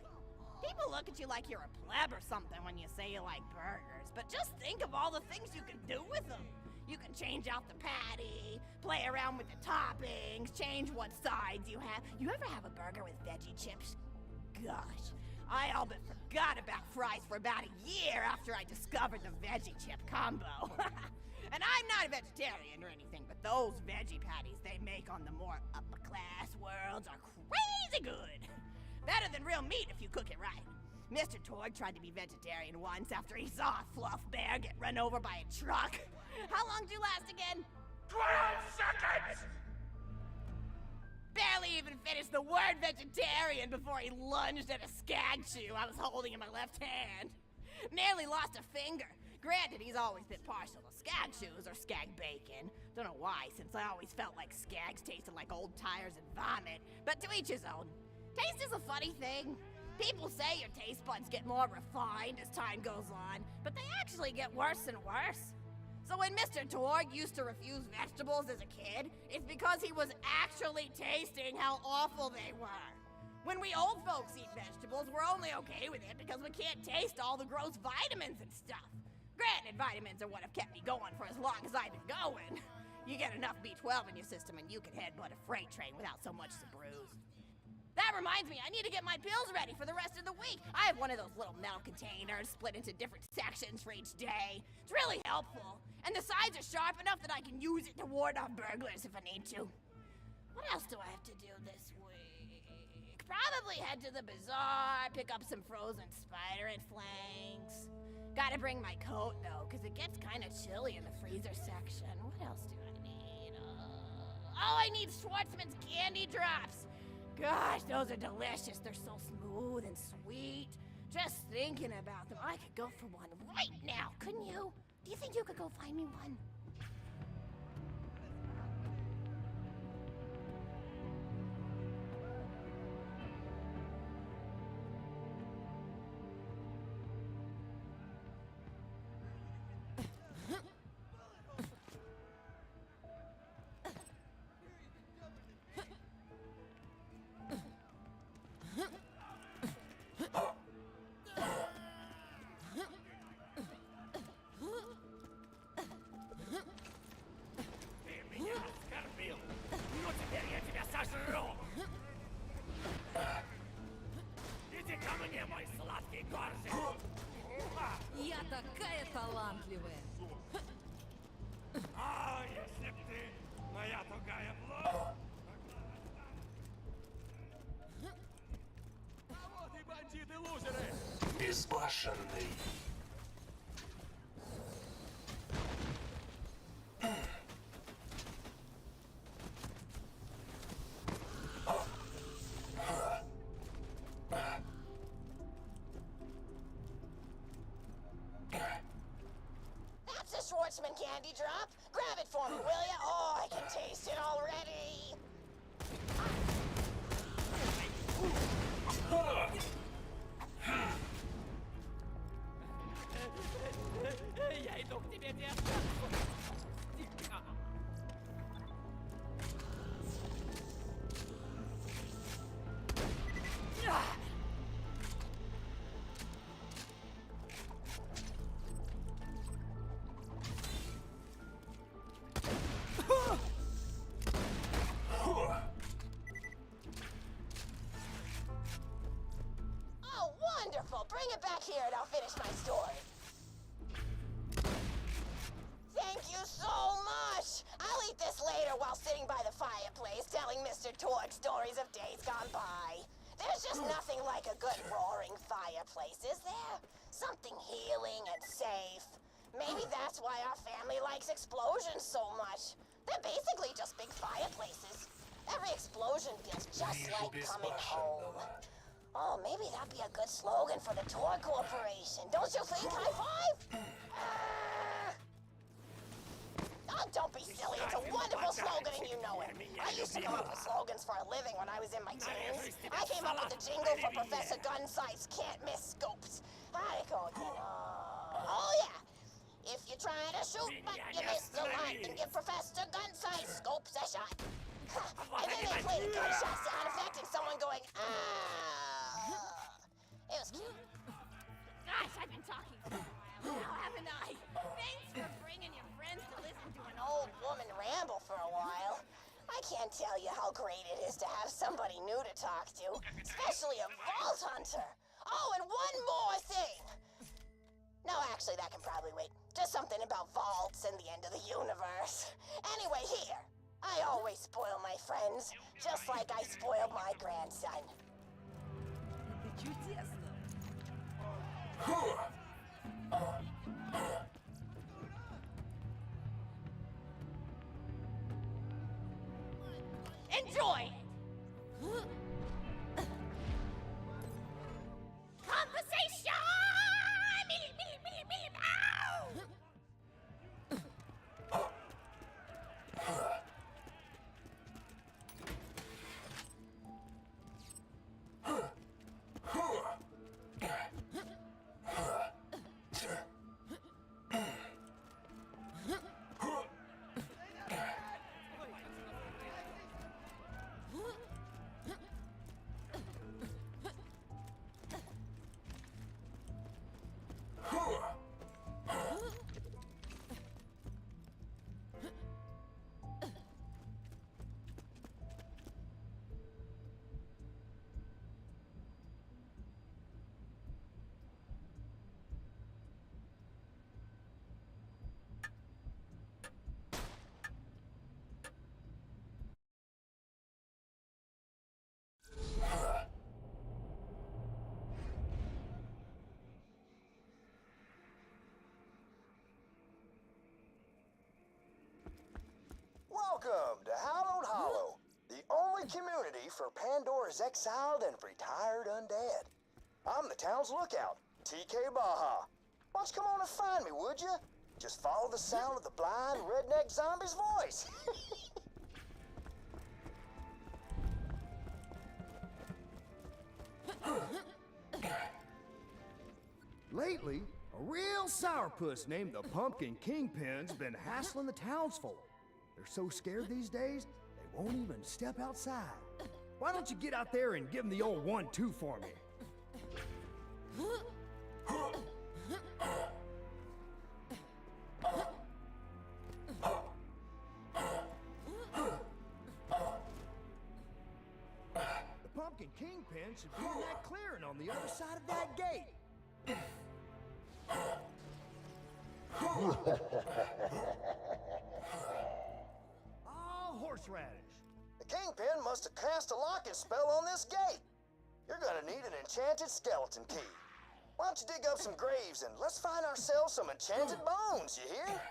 Speaker 9: People look at you like you're a pleb or something when you say you like burgers, but just think of all the things you can do with them. You can change out the patty, play around with the toppings, change what sides you have. You ever have a burger with veggie chips? Gosh, I all but forgot about fries for about a year after I discovered the veggie chip combo. And I'm not a vegetarian or anything, but those veggie patties they make on the more upper-class worlds are crazy good. Better than real meat if you cook it right. Mr. Torg tried to be vegetarian once after he saw a fluff bear get run over by a truck. How long did you last again?
Speaker 3: 12 seconds!
Speaker 9: Barely even finished the word vegetarian before he lunged at a skag chew I was holding in my left hand. Nearly lost a finger. Granted, he's always been partial to skag chews or skag bacon. Don't know why, since I always felt like skags tasted like old tires and vomit. But to each his own. Taste is a funny thing. People say your taste buds get more refined as time goes on, but they actually get worse and worse. So when Mr. Torg used to refuse vegetables as a kid, it's because he was actually tasting how awful they were. When we old folks eat vegetables, we're only okay with it because we can't taste all the gross vitamins and stuff. Granted, vitamins are what have kept me going for as long as I've been going. You get enough B12 in your system and you can headbutt a freight train without so much as a bruise. That reminds me, I need to get my pills ready for the rest of the week. I have one of those little metal containers split into different sections for each day. It's really helpful. And the sides are sharp enough that I can use it to ward off burglars if I need to. What else do I have to do this week? Probably head to the bazaar, pick up some frozen spider and flanks. Gotta bring my coat, though, because it gets kind of chilly in the freezer section. What else do I need? Oh, I need Schwartzman's candy drops. Gosh, those are delicious. They're so smooth and sweet. Just thinking about them, I could go for one right now, couldn't you? Do you think you could go find me one?
Speaker 10: Я такая талантливая.
Speaker 1: А, если б ты моя тугая плоть. А вот и бандиты-лузеры.
Speaker 3: Безбашенный.
Speaker 11: candy drop? Grab it for me, will ya? Oh, I can taste it already.
Speaker 1: Я иду к тебе, детка.
Speaker 11: Oh, wonderful. Bring it back here and I'll finish my story. Thank you so much. I'll eat this later while sitting by the fireplace telling Mr. Torg stories of days gone by. There's just nothing like a good roaring fireplace, is there? Something healing and safe. Maybe that's why our family likes explosions so much. They're basically just big fireplaces. Every explosion feels just like coming home. Oh, maybe that'd be a good slogan for the Tor Corporation. Don't you think? High five? Oh, don't be silly. It's a wonderful slogan and you know it. I used to come up with slogans for a living when I was in my teens. I came up with the jingle for Professor Gunsight's Can't Miss Scopes. How'd it go again? Oh, yeah. If you're trying to shoot but you miss the line, then give Professor Gunsight Scopes a shot. And then they played a gunshot sound effect and someone going, ah. It was cute.
Speaker 9: Gosh, I've been talking for a while now, haven't I? Thanks for bringing your friends to listen to
Speaker 11: An old woman ramble for a while. I can't tell you how great it is to have somebody new to talk to, especially a vault hunter. Oh, and one more thing. No, actually, that can probably wait. Just something about vaults and the end of the universe. Anyway, here. I always spoil my friends, just like I spoiled my grandson.
Speaker 10: Это чудесно.
Speaker 9: Enjoy! Conversation!
Speaker 12: Welcome to Hallowed Hollow, the only community for Pandora's exiled and retired undead. I'm the town's lookout, TK Baja. Why don't you come on and find me, would you? Just follow the sound of the blind redneck zombie's voice.
Speaker 13: Lately, a real sourpuss named the Pumpkin Kingpin's been hassling the townsfolk. They're so scared these days, they won't even step outside. Why don't you get out there and give them the old 1-2 for me? The Pumpkin Kingpin should be in that clearing on the other side of that gate. Oh, horseradish.
Speaker 12: The Kingpin must have cast a locking spell on this gate. You're gonna need an enchanted skeleton key. Why don't you dig up some graves and let's find ourselves some enchanted bones, you hear?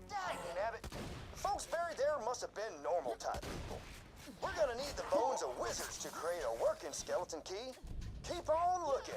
Speaker 12: Dang-nabbit. The folks buried there must have been normal-type people. We're gonna need the bones of wizards to create a working skeleton key. keep on looking.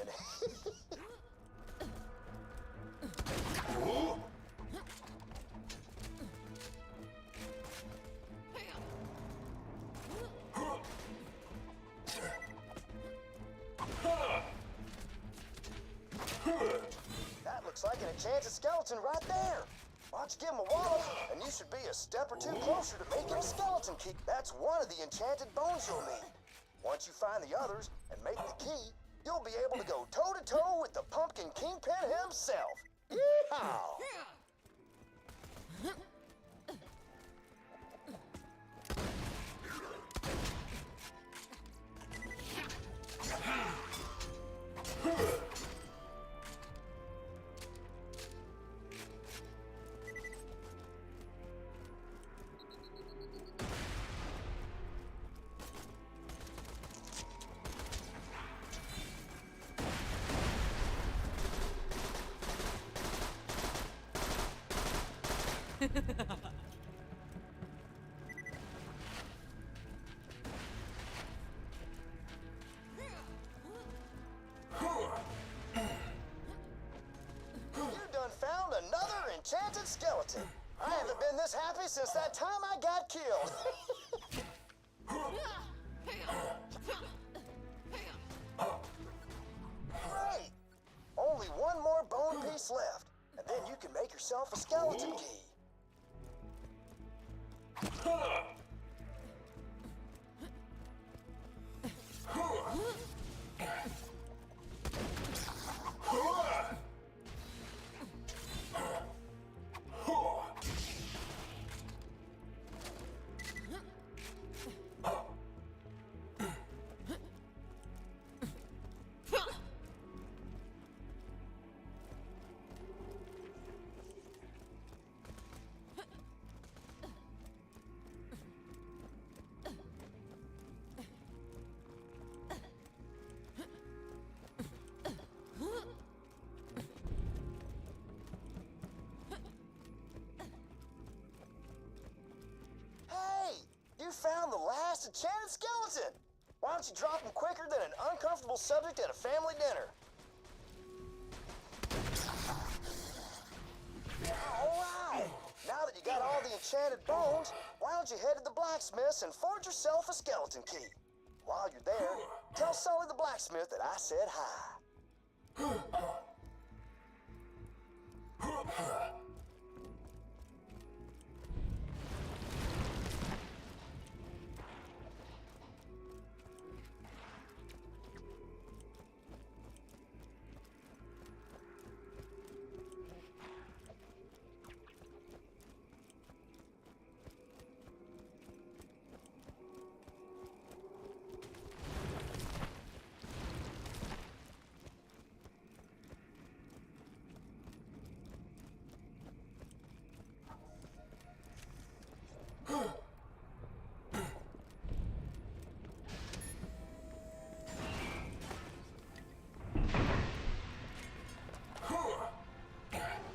Speaker 12: That looks like an enchanted skeleton right there. Why don't you give him a wallet, and you should be a step or two closer to making a skeleton key. That's one of the enchanted bones you'll need. Once you find the others and make the key, you'll be able to go toe-to-toe with the Pumpkin Kingpin himself. Yeehaw! You done found another enchanted skeleton. I haven't been this happy since that time I got killed. Great! Only one more bone piece left, and then you can make yourself a skeleton key. You found the last enchanted skeleton! Why don't you drop him quicker than an uncomfortable subject at a family dinner? Alright! Now that you got all the enchanted bones, why don't you head to the blacksmith's and forge yourself a skeleton key? While you're there, tell Sully the blacksmith that I said hi.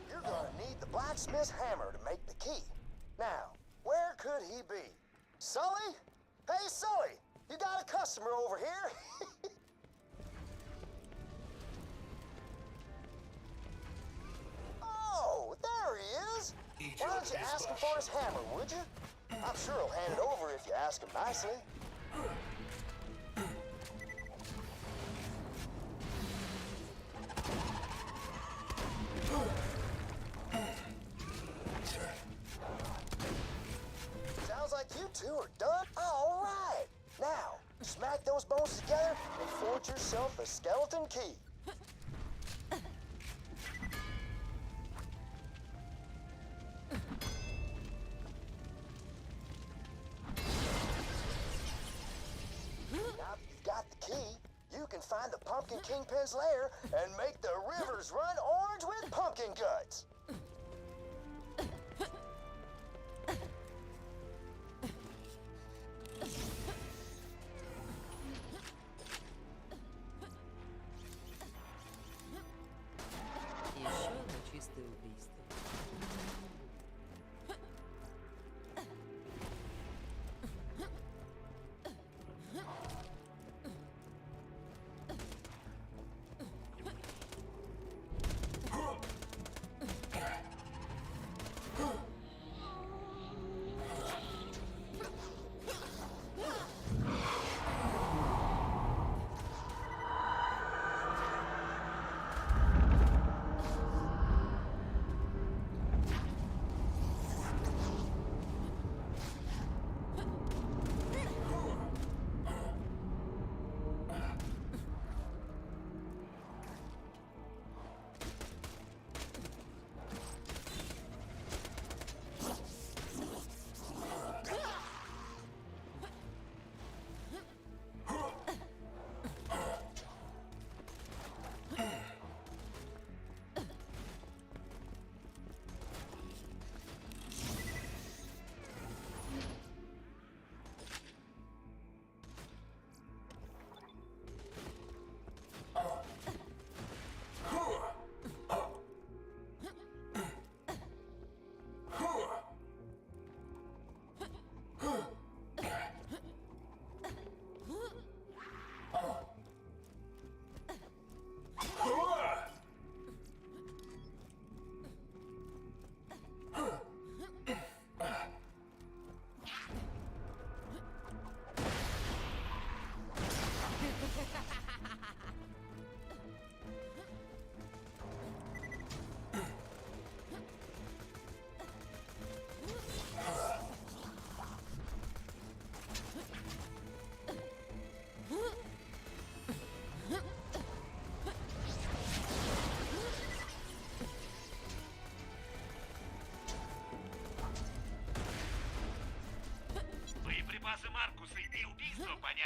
Speaker 12: You're gonna need the blacksmith's hammer to make the key. Now, where could he be? Sully? Hey, Sully! You got a customer over here? Oh, there he is! Why don't you ask him for his hammer, would you? I'm sure he'll hand it over if you ask him nicely. Sounds like you two are done. All right. Now, smack those bones together and forge yourself a skeleton key. Now that you've got the key, you can find the Pumpkin Kingpin's lair and make the rivers run orange with pumpkin guts.
Speaker 10: Еще одно чистое убийство.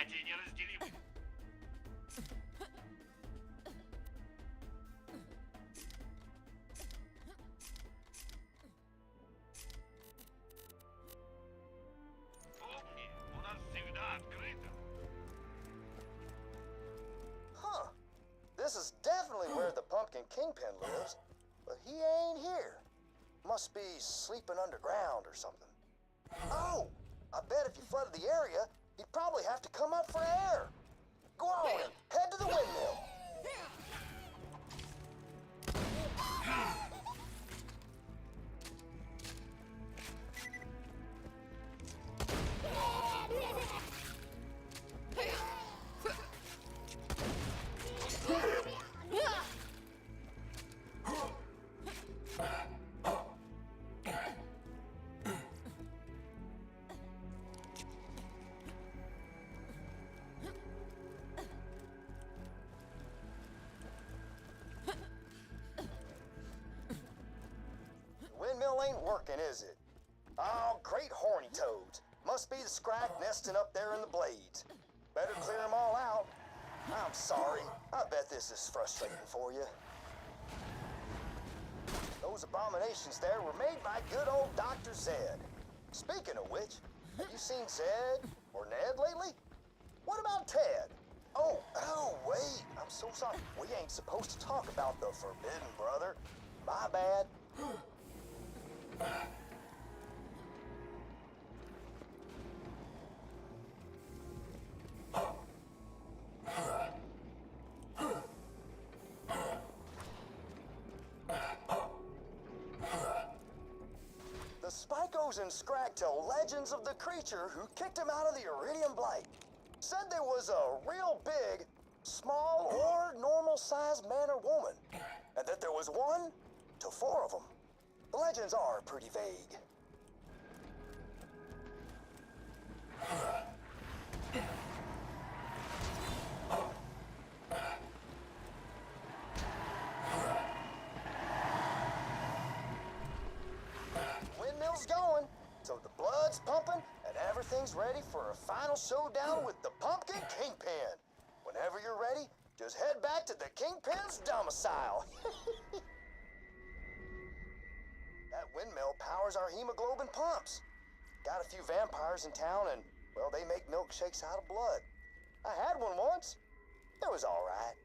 Speaker 6: понятия не разделим. Помни, у нас всегда открыто.
Speaker 12: Huh. This is definitely where the Pumpkin Kingpin lives, but he ain't here. Must be sleeping underground or something. Oh, I bet if you flooded the area, he'd probably have to come up for air. Go on, head to the windmill. Windmill ain't working, is it? Oh, great horny toads. Must be the scrag nesting up there in the blades. Better clear them all out. I'm sorry. I bet this is frustrating for you. Those abominations there were made by good old Dr. Zed. Speaking of which, have you seen Zed or Ned lately? What about Ted? Oh, wait. I'm so sorry. We ain't supposed to talk about the Forbidden Brother. My bad. The Spikos and Scrag tell legends of the creature who kicked him out of the Iridium Blight. Said there was a real big, small, or normal-sized man or woman, and that there was 1 to 4 of them. The legends are pretty vague. Windmill's going, so the blood's pumping and everything's ready for a final showdown with the Pumpkin Kingpin. Whenever you're ready, just head back to the Kingpin's domicile. That windmill powers our hemoglobin pumps. Got a few vampires in town and, well, they make milkshakes out of blood. I had one once. It was all right.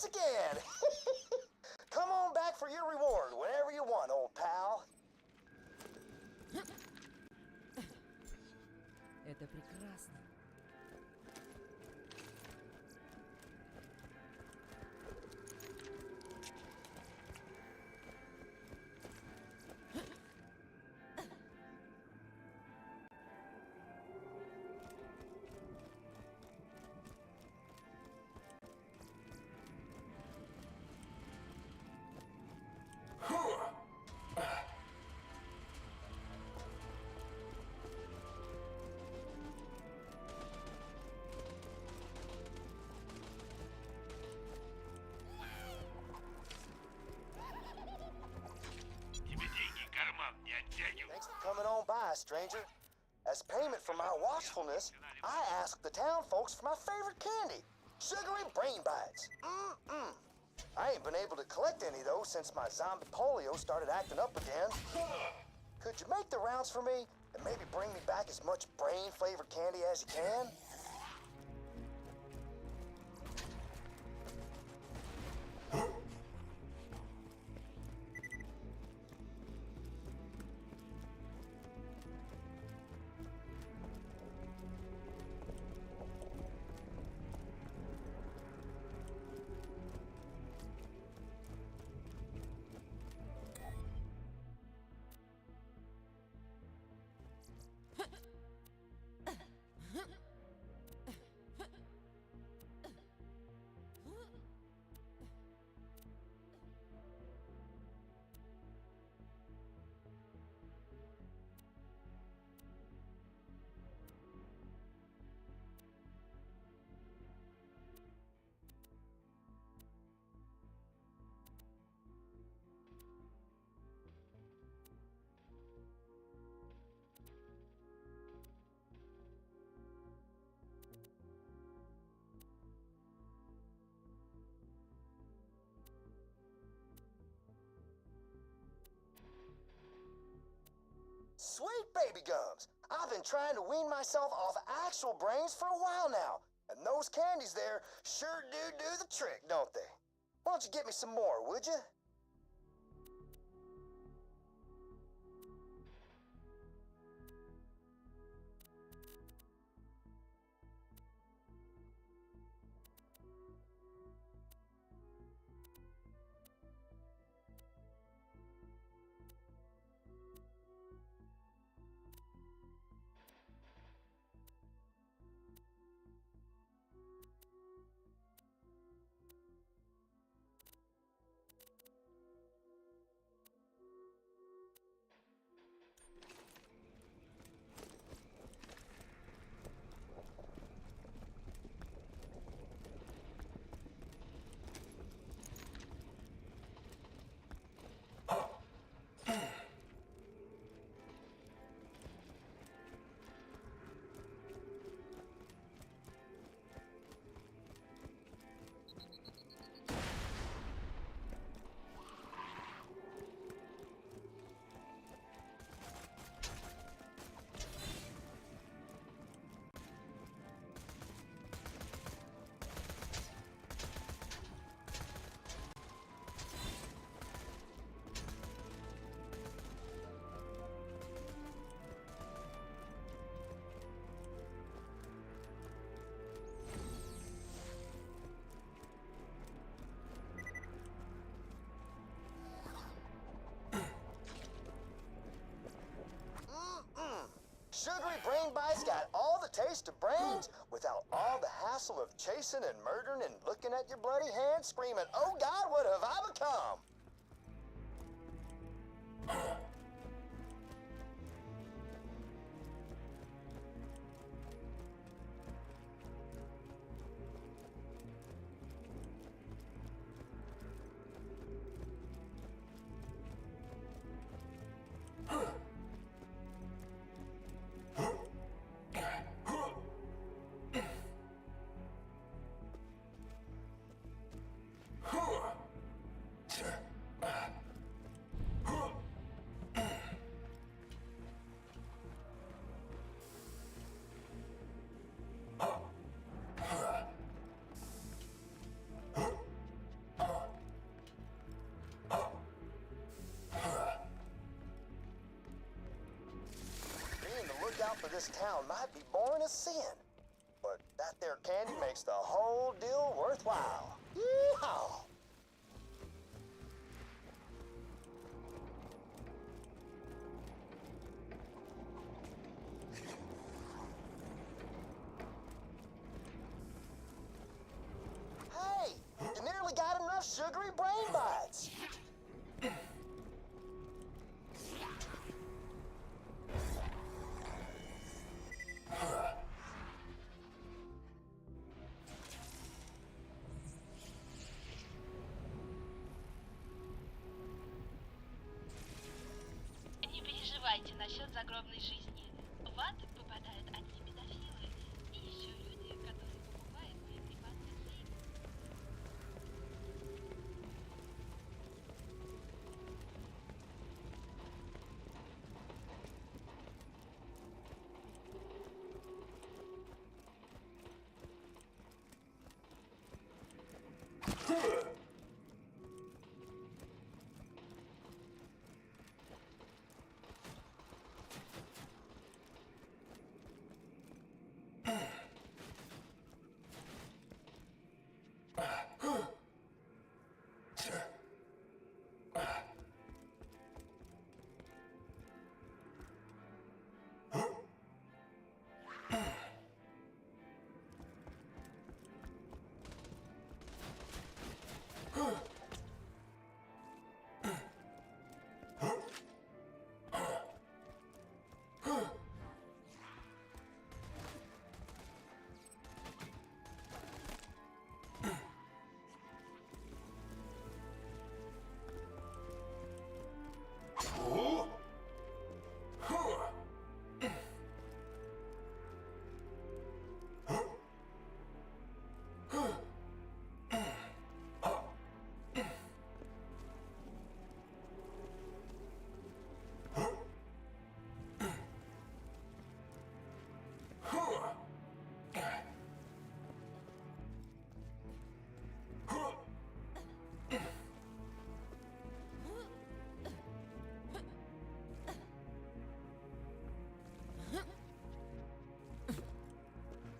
Speaker 12: Again. Come on back for your reward whenever you want, old pal.
Speaker 10: Это прекрасно.
Speaker 12: stranger. As payment for my watchfulness, I asked the town folks for my favorite candy, sugary brain bites. I ain't been able to collect any though since my zombie polio started acting up again. Could you make the rounds for me and maybe bring me back as much brain-flavored candy as you can? Sweet baby gums! I've been trying to wean myself off actual brains for a while now, and those candies there sure do the trick, don't they? Why don't you get me some more, would you? Sugary brain bites got all the taste of brains without all the hassle of chasing and murdering and looking at your bloody hands screaming, "Oh God, what have I become?" Out for this town might be born a sin, but that there candy makes the whole deal worthwhile. Yeehaw! Hey, you nearly got enough sugary brain bites.
Speaker 7: переживайте насчет загробной жизни. В ад попадают одни педофилы и еще люди, которые покупают боеприпасы для игр.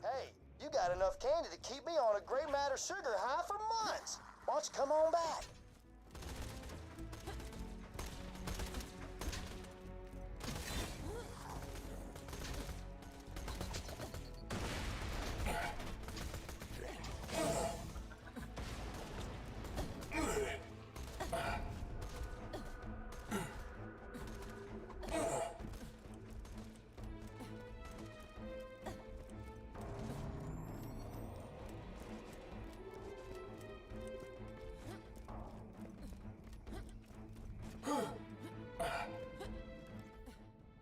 Speaker 12: Hey, you got enough candy to keep me on a gray matter sugar high for months. Why don't you come on back?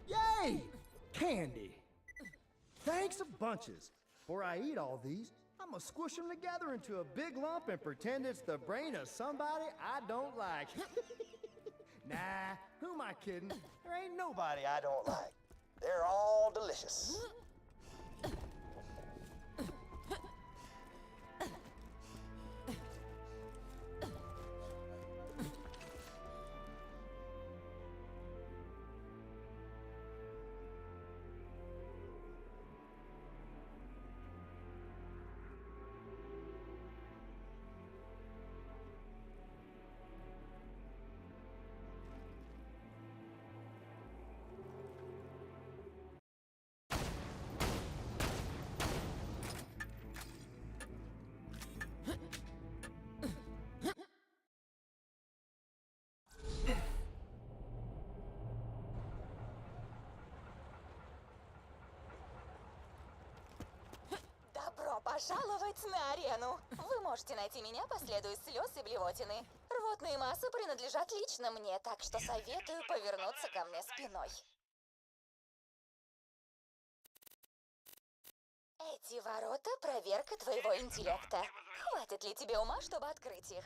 Speaker 13: Yay! Candy! Thanks a bunches. Before I eat all these, I'm gonna squish them together into a big lump and pretend it's the brain of somebody I don't like. Nah, who am I kidding? There ain't nobody
Speaker 12: I don't like. They're all delicious.
Speaker 11: Добро пожаловать на арену! Вы можете найти меня по следу из слез и блевотины. Рвотные массы принадлежат лично мне, так что советую повернуться ко мне спиной. Эти ворота — проверка твоего интеллекта. Хватит ли тебе ума, чтобы открыть их?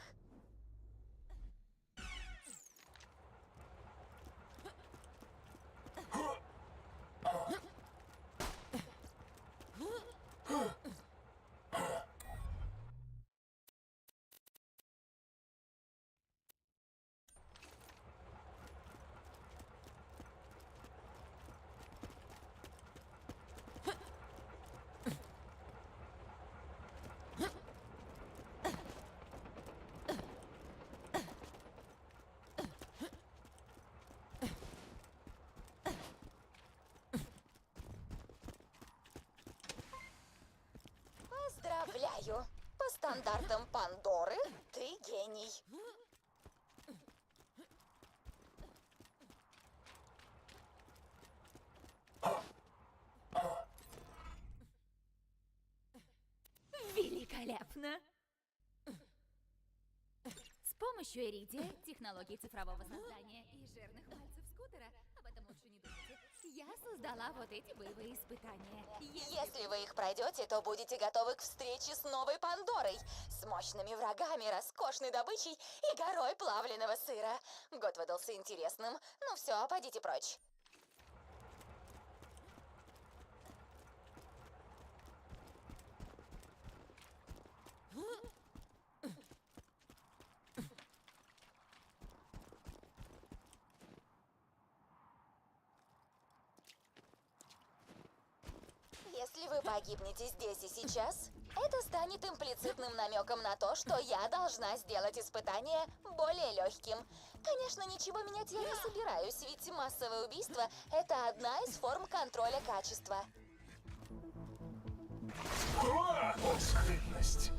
Speaker 11: Поздравляю! По стандартам Пандоры ты гений.
Speaker 9: Великолепно! С помощью
Speaker 14: помощью Иридия, технологий цифрового создания и жирных пальцев скутера, об этом лучше не думайте, я создала вот эти боевые испытания.
Speaker 2: Если вы их пройдете, то будете готовы к встрече с новой Пандорой, с мощными врагами, роскошной добычей и горой плавленого сыра. Год выдался интересным. Ну все, пойдите прочь. Если вы погибнете здесь и сейчас, это станет имплицитным намеком на то, что я должна сделать испытание более легким. Конечно, ничего менять я не собираюсь, ведь массовое убийство – это одна из форм контроля качества.
Speaker 3: Вот скрытность.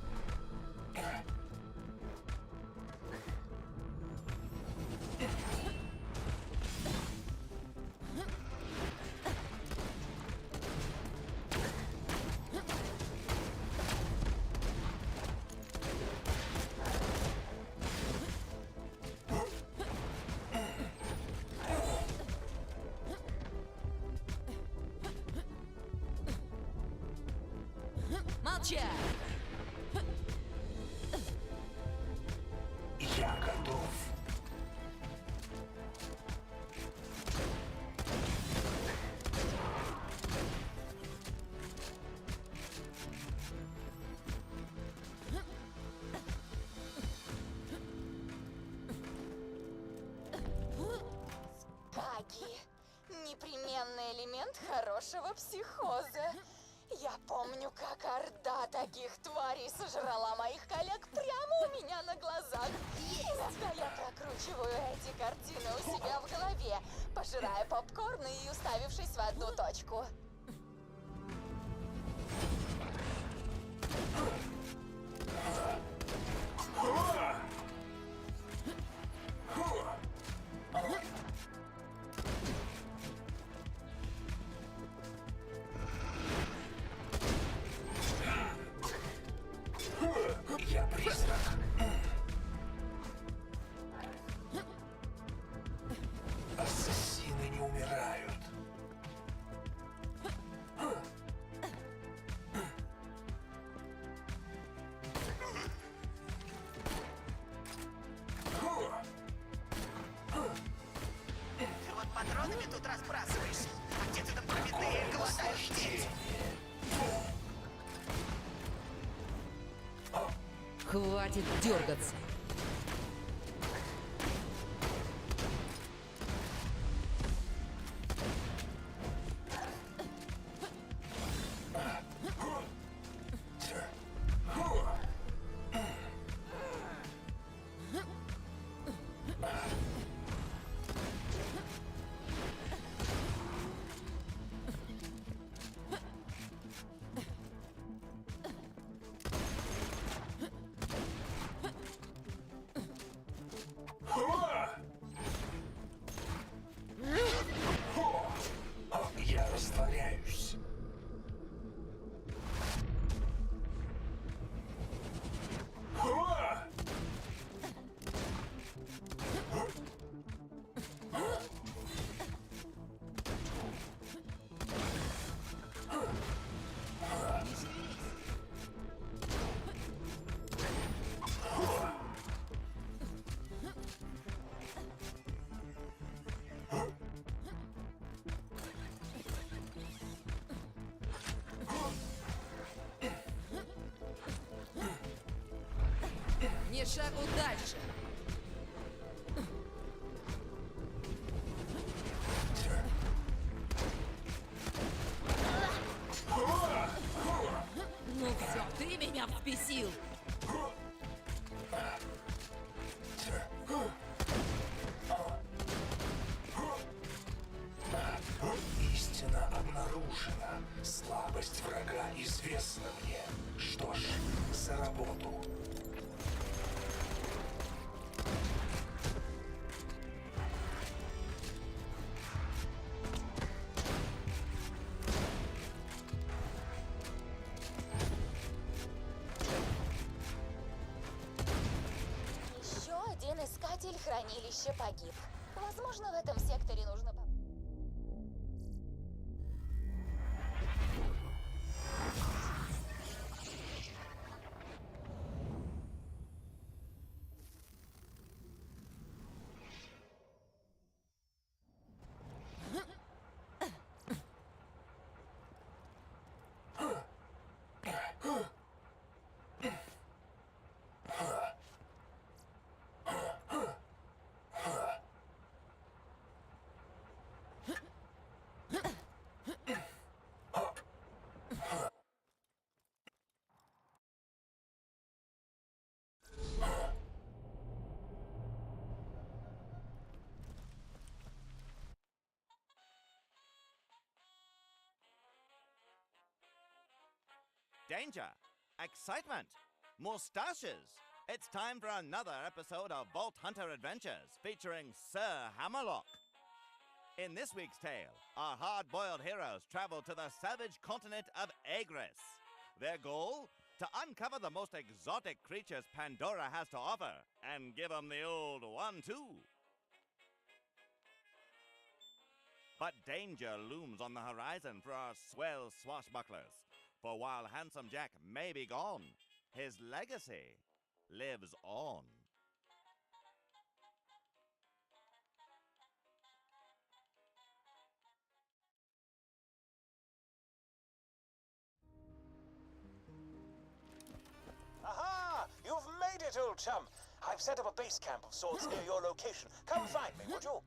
Speaker 10: Молчать!
Speaker 3: Я готов.
Speaker 2: Скаги. Непременный элемент хорошего психоза. Я помню, как орда таких тварей сожрала моих коллег прямо у меня на глазах. Иногда я прокручиваю эти картины у себя в голове, пожирая попкорн и уставившись в одну точку.
Speaker 3: Я призрак. Ассасины не умирают.
Speaker 8: Ты вот патронами тут разбрасываешься, а где-то там пробитые голодают дети.
Speaker 10: Хватит дергаться.
Speaker 3: Я растворяюсь.
Speaker 10: Ни шагу дальше. Ну все, ты меня взбесил.
Speaker 3: Истина обнаружена. Слабость врага известна мне. Что ж, за работу.
Speaker 2: хранилище погиб. Возможно, в этом секторе нужно...
Speaker 15: Danger, excitement, mustaches. It's time for another episode of Vault Hunter Adventures featuring Sir Hammerlock. In this week's tale, our hard-boiled heroes travel to the savage continent of Agris. Their goal? To uncover the most exotic creatures Pandora has to offer and give them the old 1-2. But danger looms on the horizon for our swell swashbucklers. For while Handsome Jack may be gone, his legacy lives on.
Speaker 3: Aha! You've made it, old chum. I've set up a base camp of sorts near your location. Come find me, would you?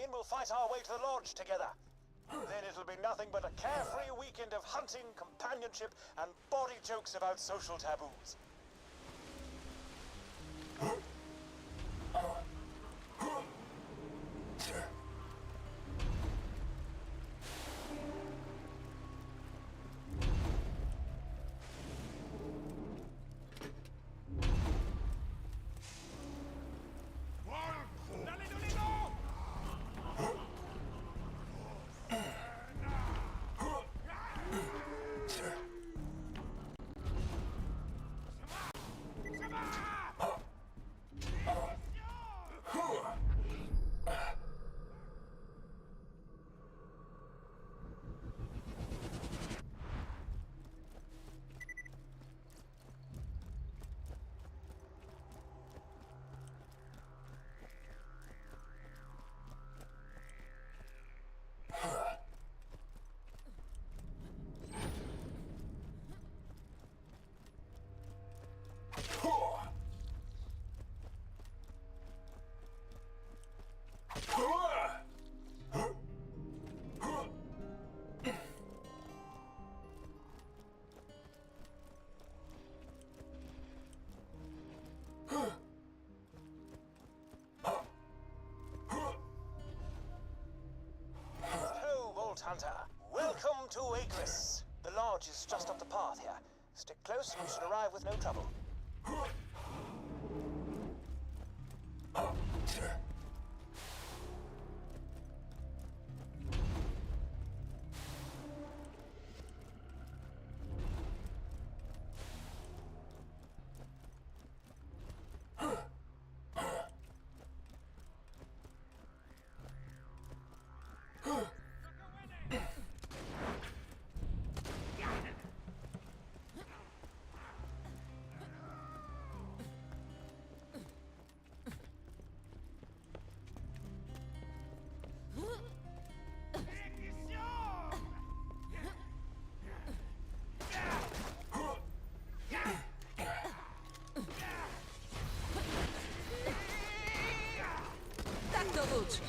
Speaker 16: in, we'll fight our way to the lodge together. Then it'll be nothing but a carefree weekend of hunting, companionship, and bawdy jokes about social taboos. Hunter, welcome to Agris. The lodge is just up the path here. Stick close and you should arrive with no trouble.
Speaker 10: Так-то лучше.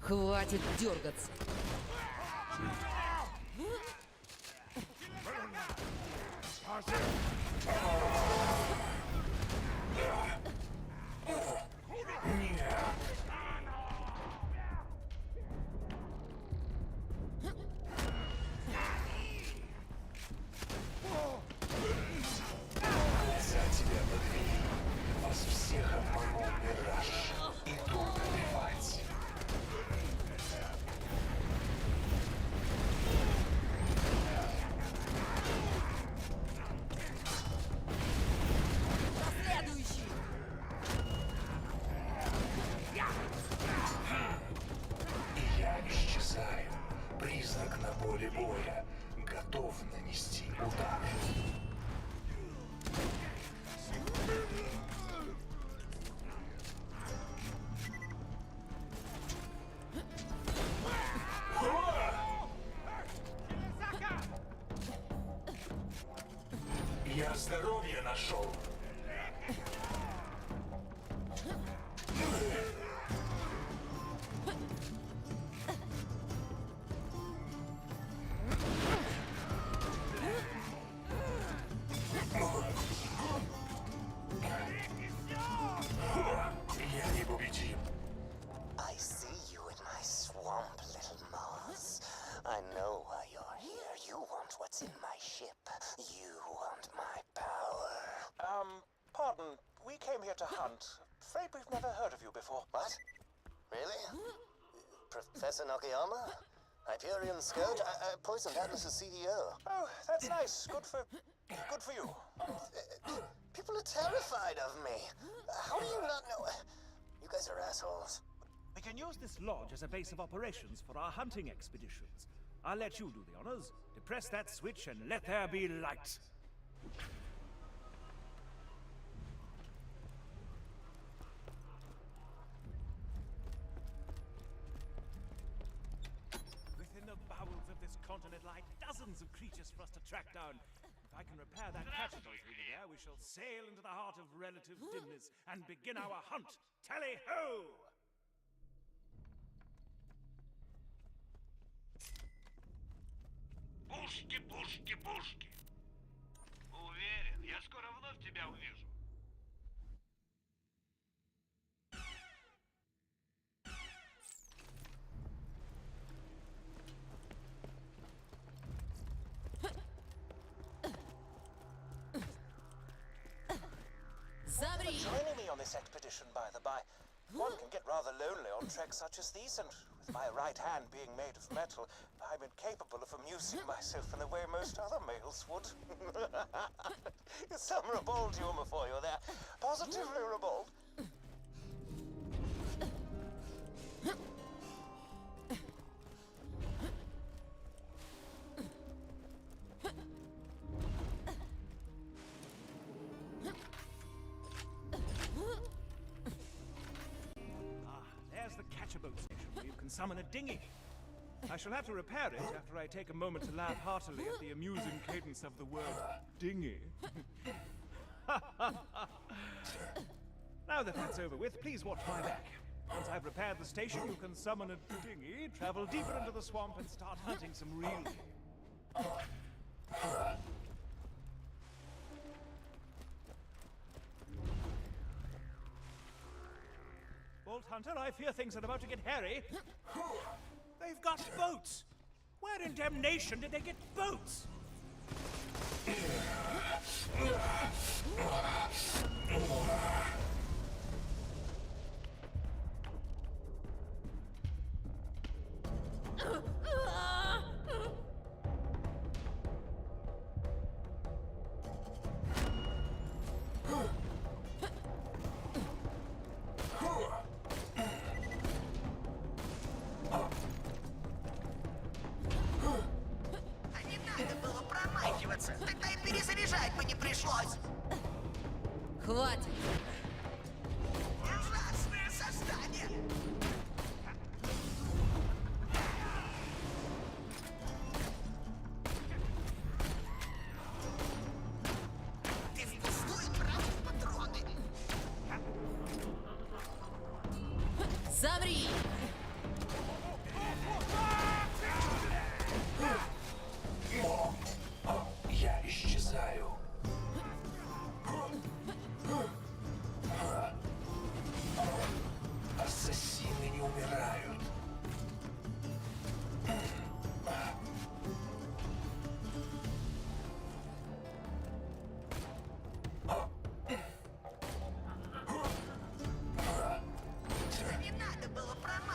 Speaker 10: Хватит дергаться.
Speaker 17: Глаза тебя подвели. Вас всех обманул мираж. И долго плевать.
Speaker 10: Следующий.
Speaker 17: И я исчезаю. Призрак на поле боя. Готов нанести удар. Я здоровье нашел. Я непобедим.
Speaker 11: I see you in my swamp, little mouse. I know why you're here. You want what's in my ship. You want my power.
Speaker 16: Pardon. We came here to hunt. Afraid we've never heard of you before.
Speaker 11: What? Really? Professor Nakayama? Hyperion Scourge? I poisoned Atlas's CDO.
Speaker 16: Oh, that's nice. Good for you.
Speaker 11: People are terrified of me. How do you not know? You guys are assholes.
Speaker 1: We can use this lodge as a base of operations for our hunting expeditions. I'll let you do the honors. Depress that switch and let there be light. Within the bowels of this continent lie dozens of creatures for us to track down. If I can repair that catapult over there, we shall sail into the heart of relative dimness and begin our hunt. Tally-ho!
Speaker 6: Пушки, пушки, пушки. Уверен, я скоро вновь тебя увижу.
Speaker 16: Thanks for joining me on this expedition, by the by. One can get rather lonely on treks such as these, and with my right hand being made of metal, I'm incapable of amusing myself in the way most other males would. Some ribald humor for you there. Positively ribald.
Speaker 1: There's the catch-a-boat station where you can summon a dinghy. I shall have to repair it after I take a moment to laugh heartily at the amusing cadence of the word dinghy. Now that that's over with, please watch my back. Once I've repaired the station, you can summon a dinghy, travel deeper into the swamp, and start hunting some real game. Bolt Hunter, I fear things are about to get hairy. They've got boats! Where in damnation did they get boats?
Speaker 8: Тогда и перезаряжать бы не пришлось.
Speaker 10: Хватит.
Speaker 8: Ужасное создание. Ты впустую тратишь патроны.
Speaker 10: Замри!
Speaker 17: Я исчезаю. Ассасины не умирают.
Speaker 8: Не надо было промахиваться.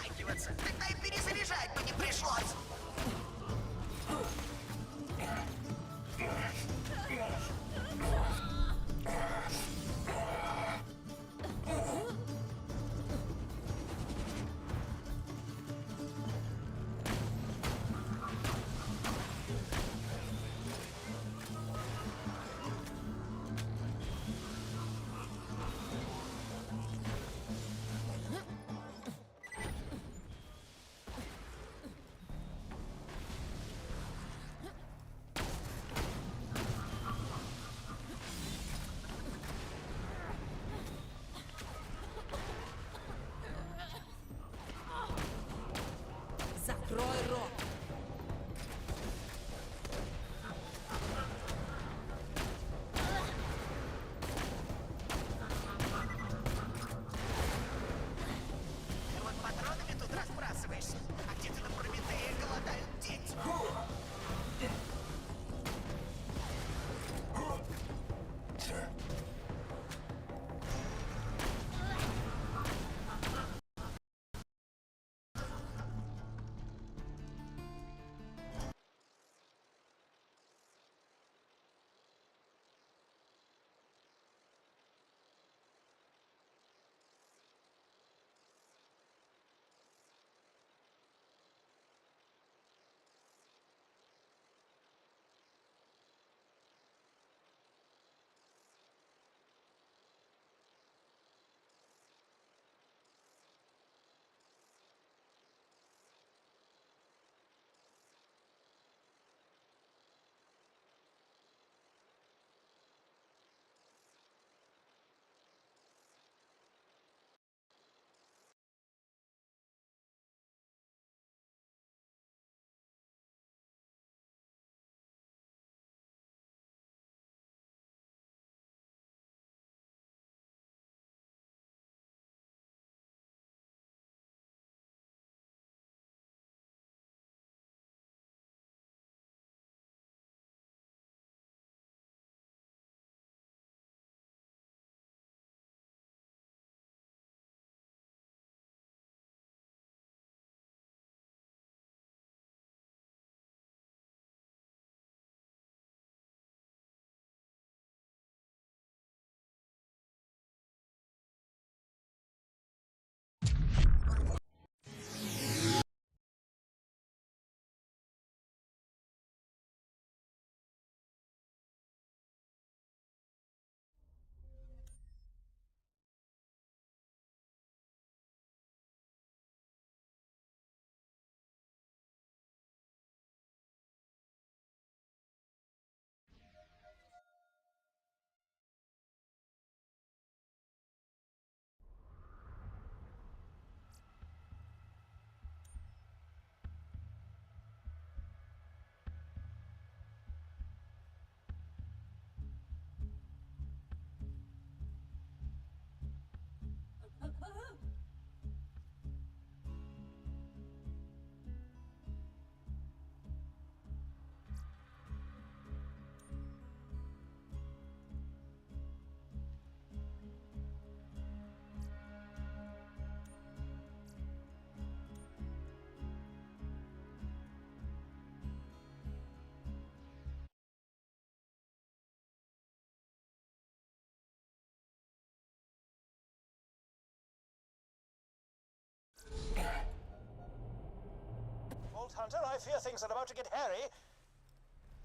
Speaker 16: I fear things are about to get hairy.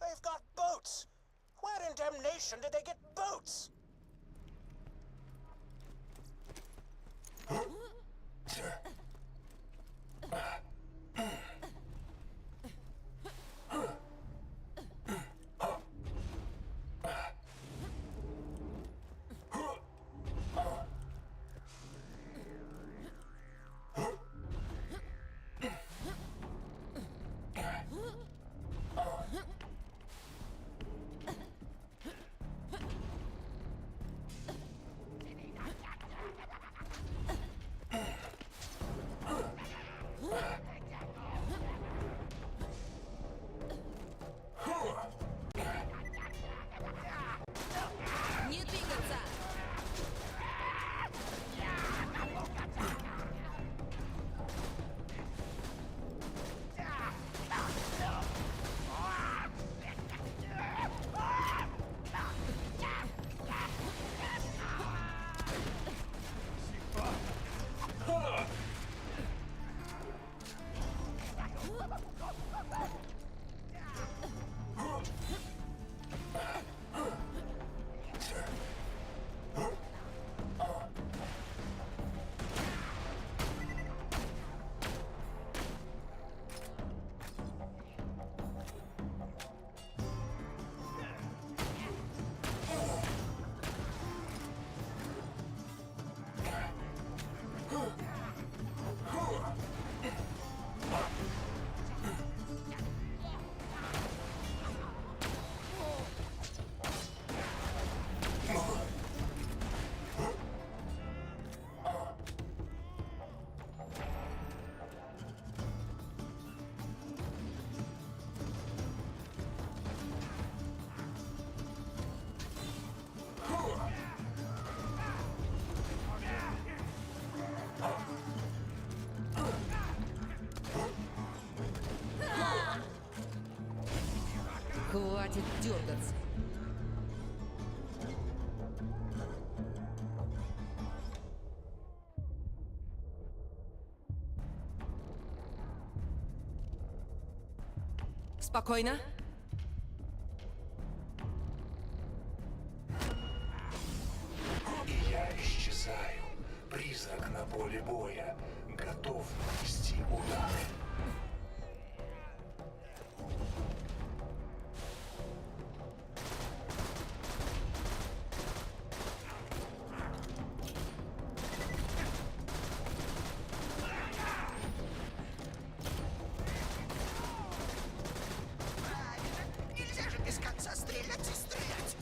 Speaker 16: They've got boats. Where in damnation did they get boats?
Speaker 10: Не двигаться! Хватит дергаться. Спокойно.
Speaker 17: И я исчезаю. Призрак на поле боя. Готов нанести удар.
Speaker 8: Нельзя же без конца стрелять и стрелять.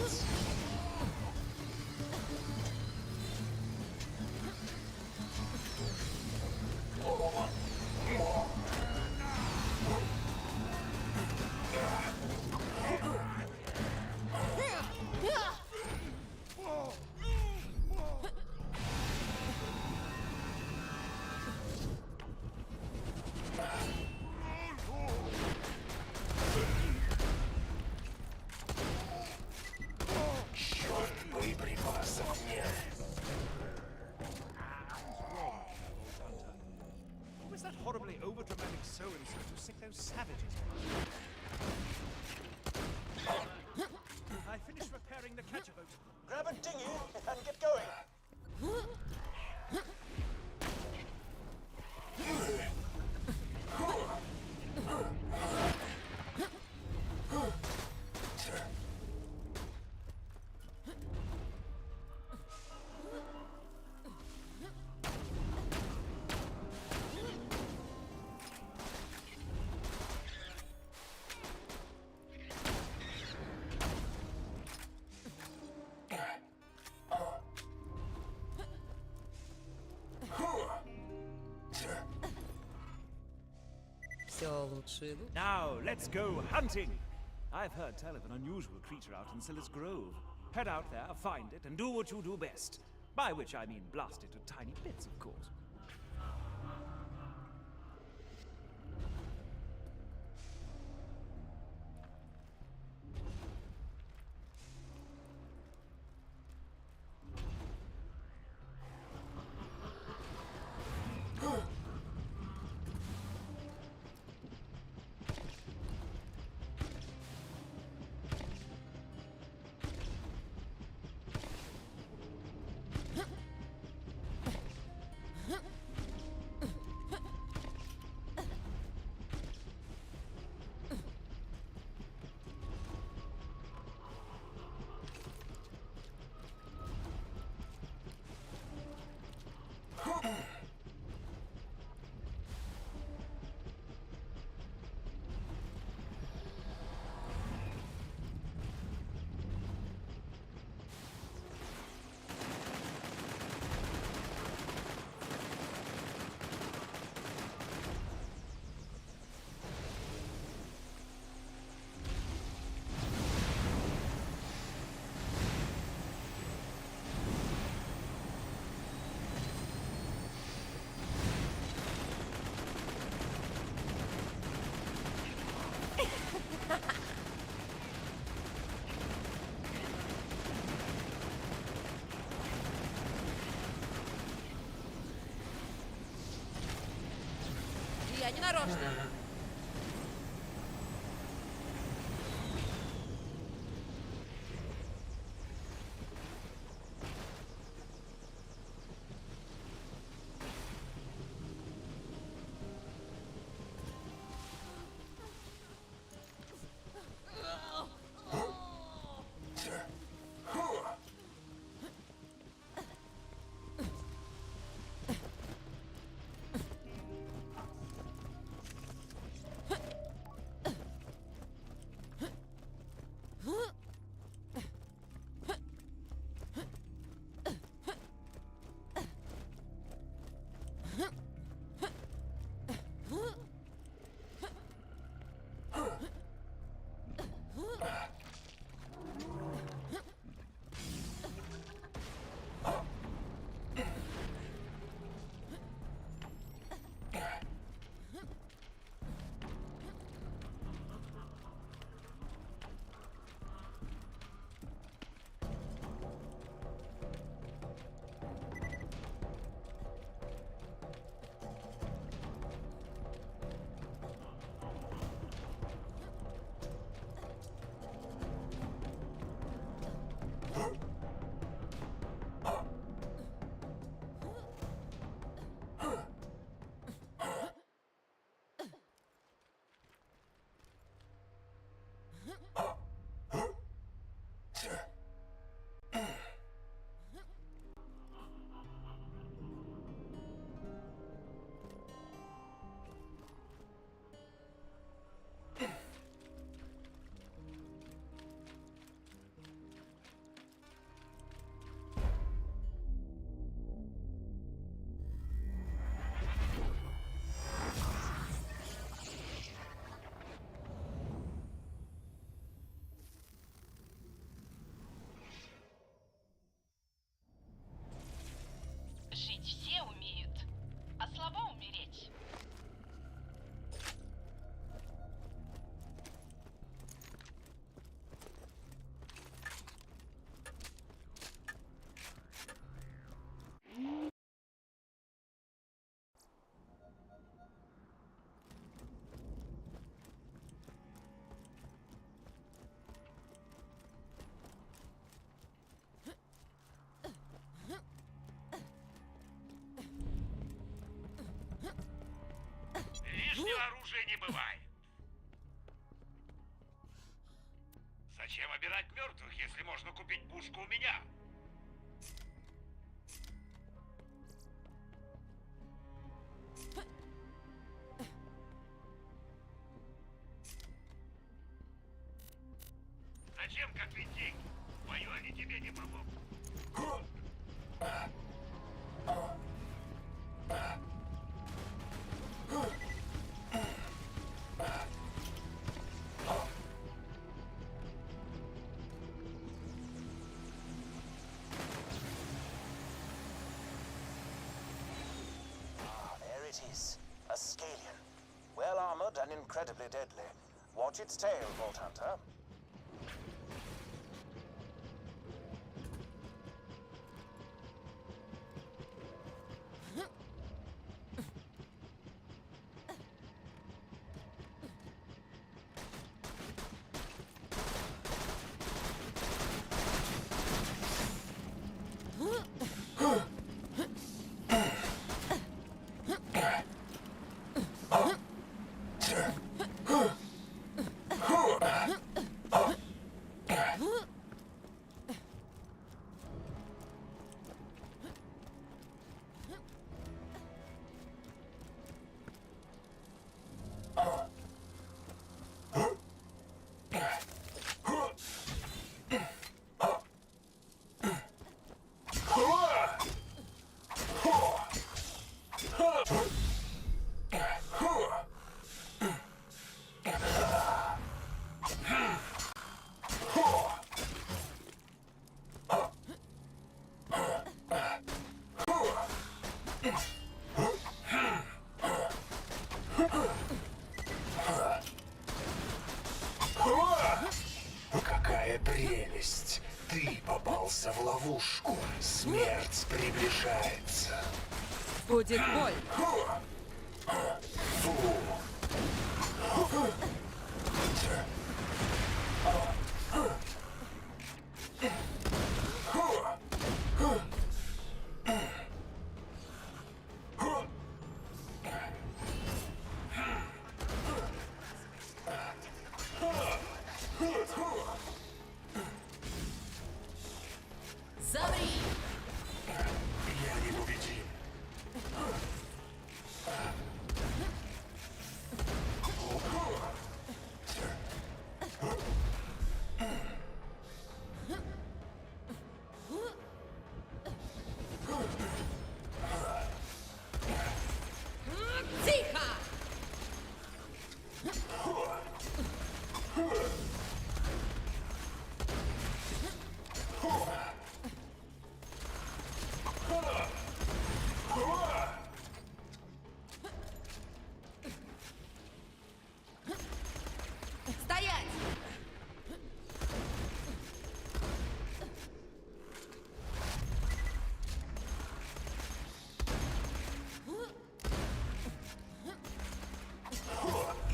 Speaker 17: нас. Черт, боеприпасов нет.
Speaker 1: What was that horribly overdramatic so-and-so to sick those savages? I finished repairing the catcher boat.
Speaker 16: Grab a dinghy and get going.
Speaker 10: Все лучше идут.
Speaker 1: Now, let's go hunting! I've heard tell of an unusual creature out in Silas Grove. Head out there, find it, and do what you do best. By which I mean blast it to tiny bits, of course.
Speaker 10: Я не нарочно.
Speaker 6: если можно купить пушку у меня? Зачем копить деньги? В бою они тебе не помогут.
Speaker 16: There it is. A scallion. Well armored and incredibly deadly. Watch its tail, Vault Hunter.
Speaker 17: Какая прелесть! Ты попался в ловушку. Смерть приближается.
Speaker 10: Будет боль.
Speaker 17: Фу.
Speaker 10: Замри!
Speaker 17: Я непобедим.
Speaker 10: Тихо! Стоять!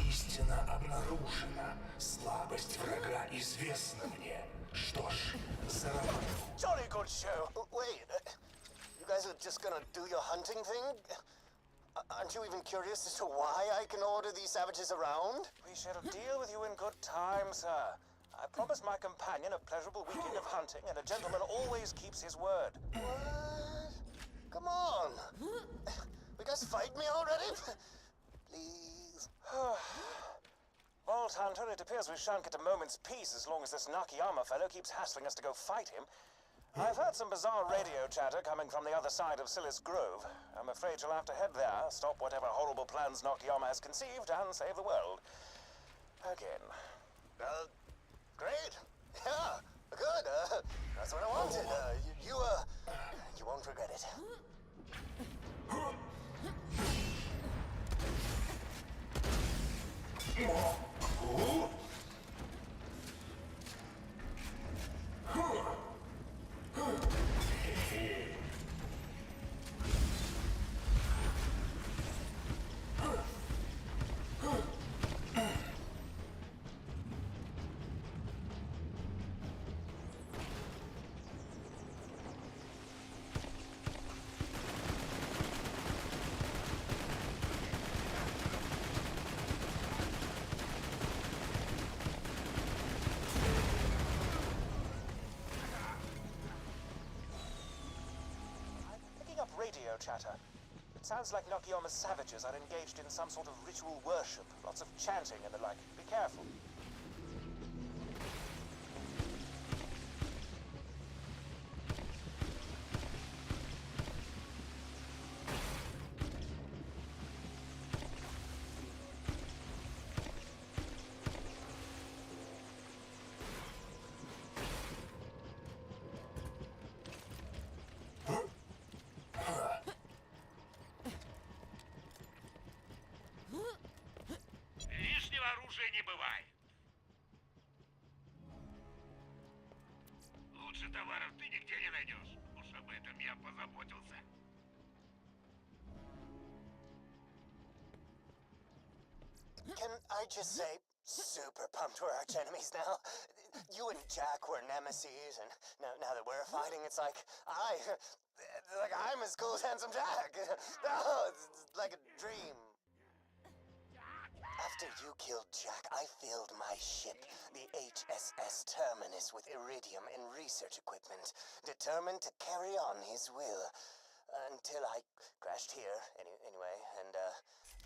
Speaker 17: Истина обнаружена. Слабость врага известна мне. Что ж, за работу.
Speaker 12: Jolly good show. Wait, you guys are just gonna do your hunting thing? Aren't you even curious as to why I can order these savages around?
Speaker 16: We shall deal with you in good time, sir. I promised my companion a pleasurable weekend of hunting, and a gentleman always keeps his word.
Speaker 12: What? Come on. You guys fight me already? Please.
Speaker 16: Vault Hunter, it appears we shan't get a moment's peace as long as this Nakayama fellow keeps hassling us to go fight him. I've heard some bizarre radio chatter coming from the other side of Silas Grove. I'm afraid you'll have to head there, stop whatever horrible plans Nakayama has conceived, and save the world. Again.
Speaker 12: Great. Yeah, good. That's what I wanted. You won't regret it.
Speaker 16: chatter. It sounds like Nakayama's savages are engaged in some sort of ritual worship. Lots of chanting and the like. Be careful.
Speaker 6: Лишнего оружия не бывает. Лучше товаров ты нигде не найдешь. Уж об этом я позаботился.
Speaker 8: Can I just say, super pumped we're arch enemies now. You and Jack were nemesis, and now that we're fighting, it's like I'm as cool as Handsome Jack. Oh, it's like a dream. After you killed Jack, I filled my ship, the HSS Terminus, with iridium and research equipment, determined to carry on his will. Until I crashed here, anyway, and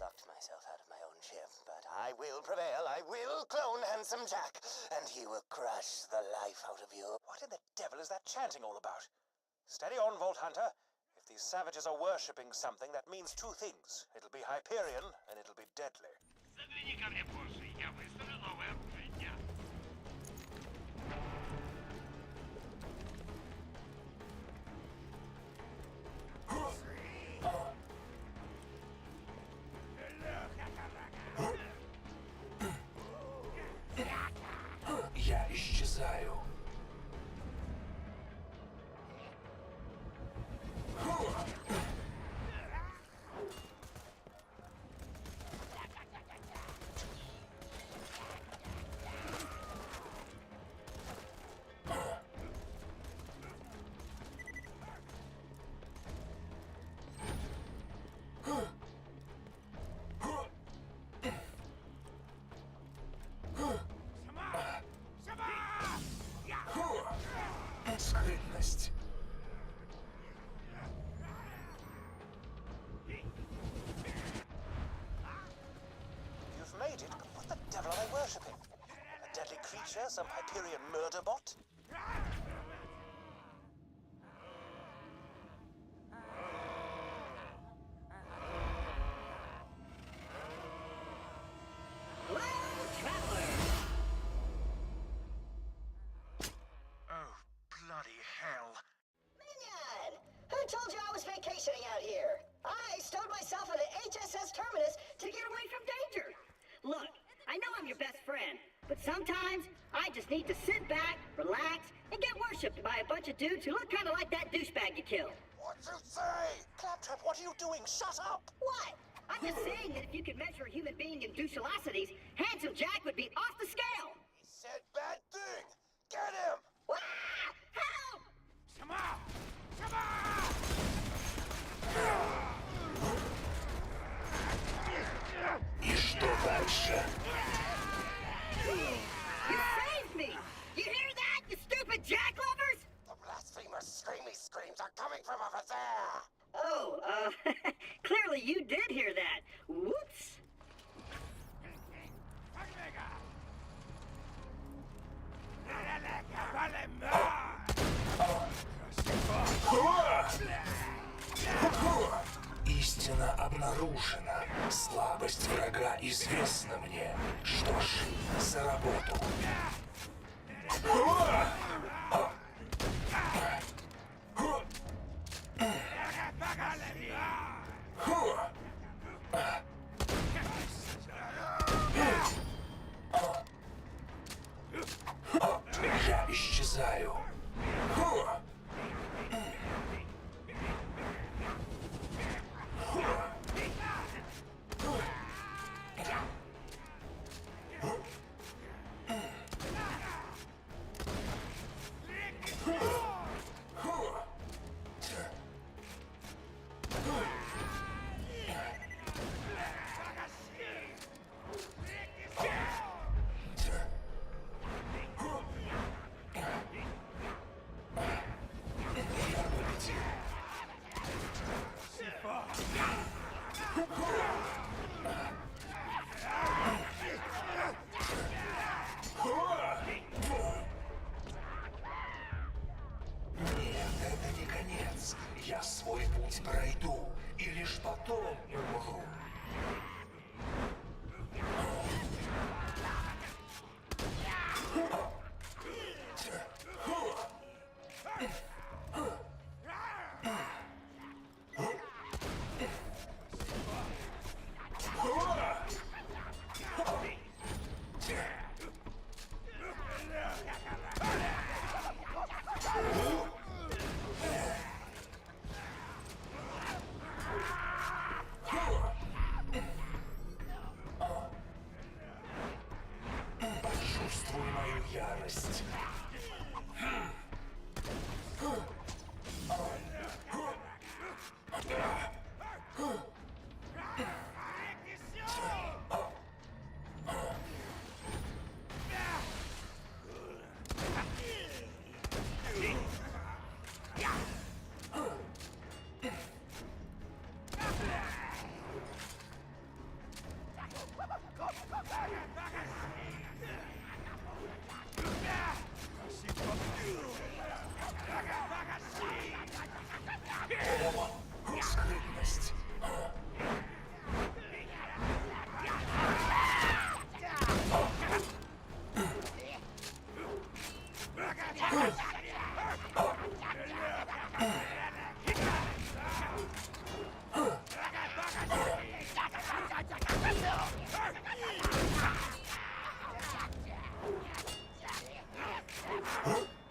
Speaker 8: locked myself out of my own ship. But I will prevail. I will clone Handsome Jack, and he will crush the life out of you.
Speaker 16: What in the devil is that chanting all about? Steady on, Vault Hunter. If these savages are worshipping something, that means two things. It'll be Hyperion, and it'll be deadly.
Speaker 6: Загляни ко мне позже, я выставлю новое оружие дня.
Speaker 17: Я исчезаю. Скрытность.
Speaker 16: You've made it? What the devil are they worshipping? A deadly creature? Some Hyperion murder bot?
Speaker 3: Oh, bloody hell.
Speaker 11: Minion! Who told you I was vacationing out here? I stowed myself in the HSS Terminus to get away from danger.
Speaker 18: Look, I know I'm your best friend, but sometimes I just need to sit back, relax, and get worshipped by a bunch of dudes who look kind of like that douchebag you killed.
Speaker 3: What'd you say?
Speaker 16: Claptrap, what are you doing? Shut up!
Speaker 18: What? I'm just saying that if you could measure a human being in douchelosities, Handsome Jack would be off the scale.
Speaker 3: He said bad thing. Get him!
Speaker 18: Ah! Help!
Speaker 6: Сама! Сама!
Speaker 17: И что дальше?
Speaker 18: You saved me! You hear that, you stupid jack lovers?
Speaker 3: The blasphemer's screamy screams are coming from over there!
Speaker 18: Oh, clearly you did hear that. Whoops.
Speaker 17: Истина обнаружена. Слабость врага известна мне. Что ж, за работу. Я исчезаю. конец. Я свой путь пройду, и лишь потом умру. Почувствуй мою ярость. Скрытность.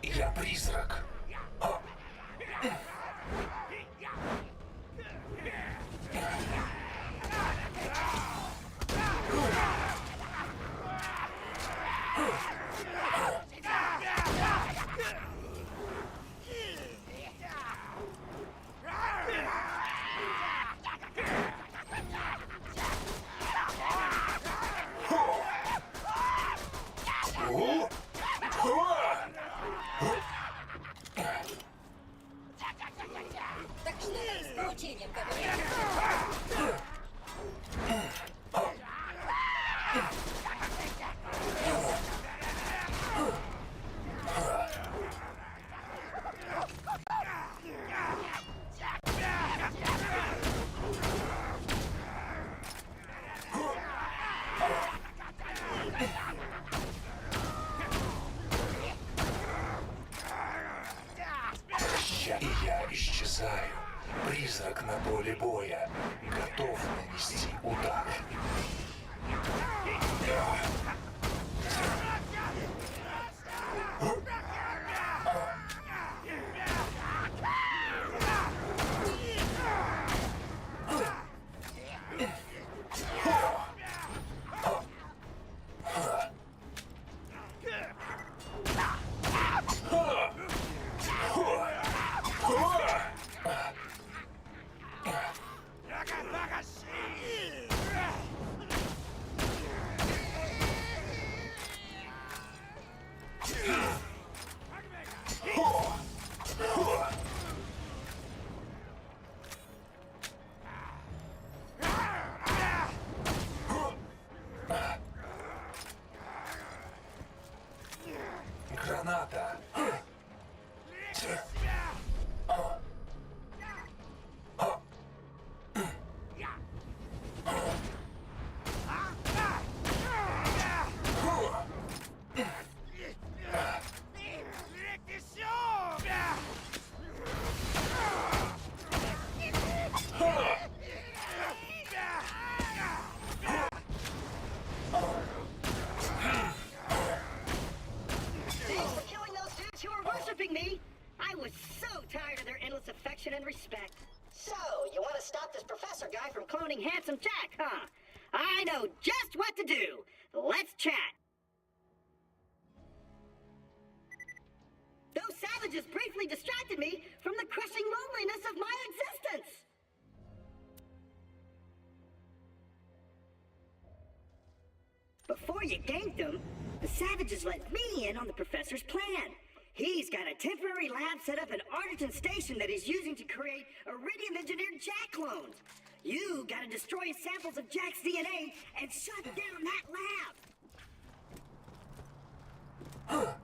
Speaker 17: Я призрак.
Speaker 10: Так что там с получением, говорят?
Speaker 17: И я исчезаю. Призрак на поле боя. Готов нанести удар. Граната.
Speaker 18: Thanks for killing those dudes who were worshiping me. I was so tired of their endless affection and respect. So, you want to stop this professor guy from cloning Handsome Jack, huh? I know just what to do. Let's chat. Those savages briefly distracted me from the crushing loneliness of my existence. Before you ganked them, the savages let me in on the professor's plan. He's got a temporary lab set up at Arterton Station that he's using to create iridium-engineered Jack clones. You gotta destroy samples of Jack's DNA and shut down that lab.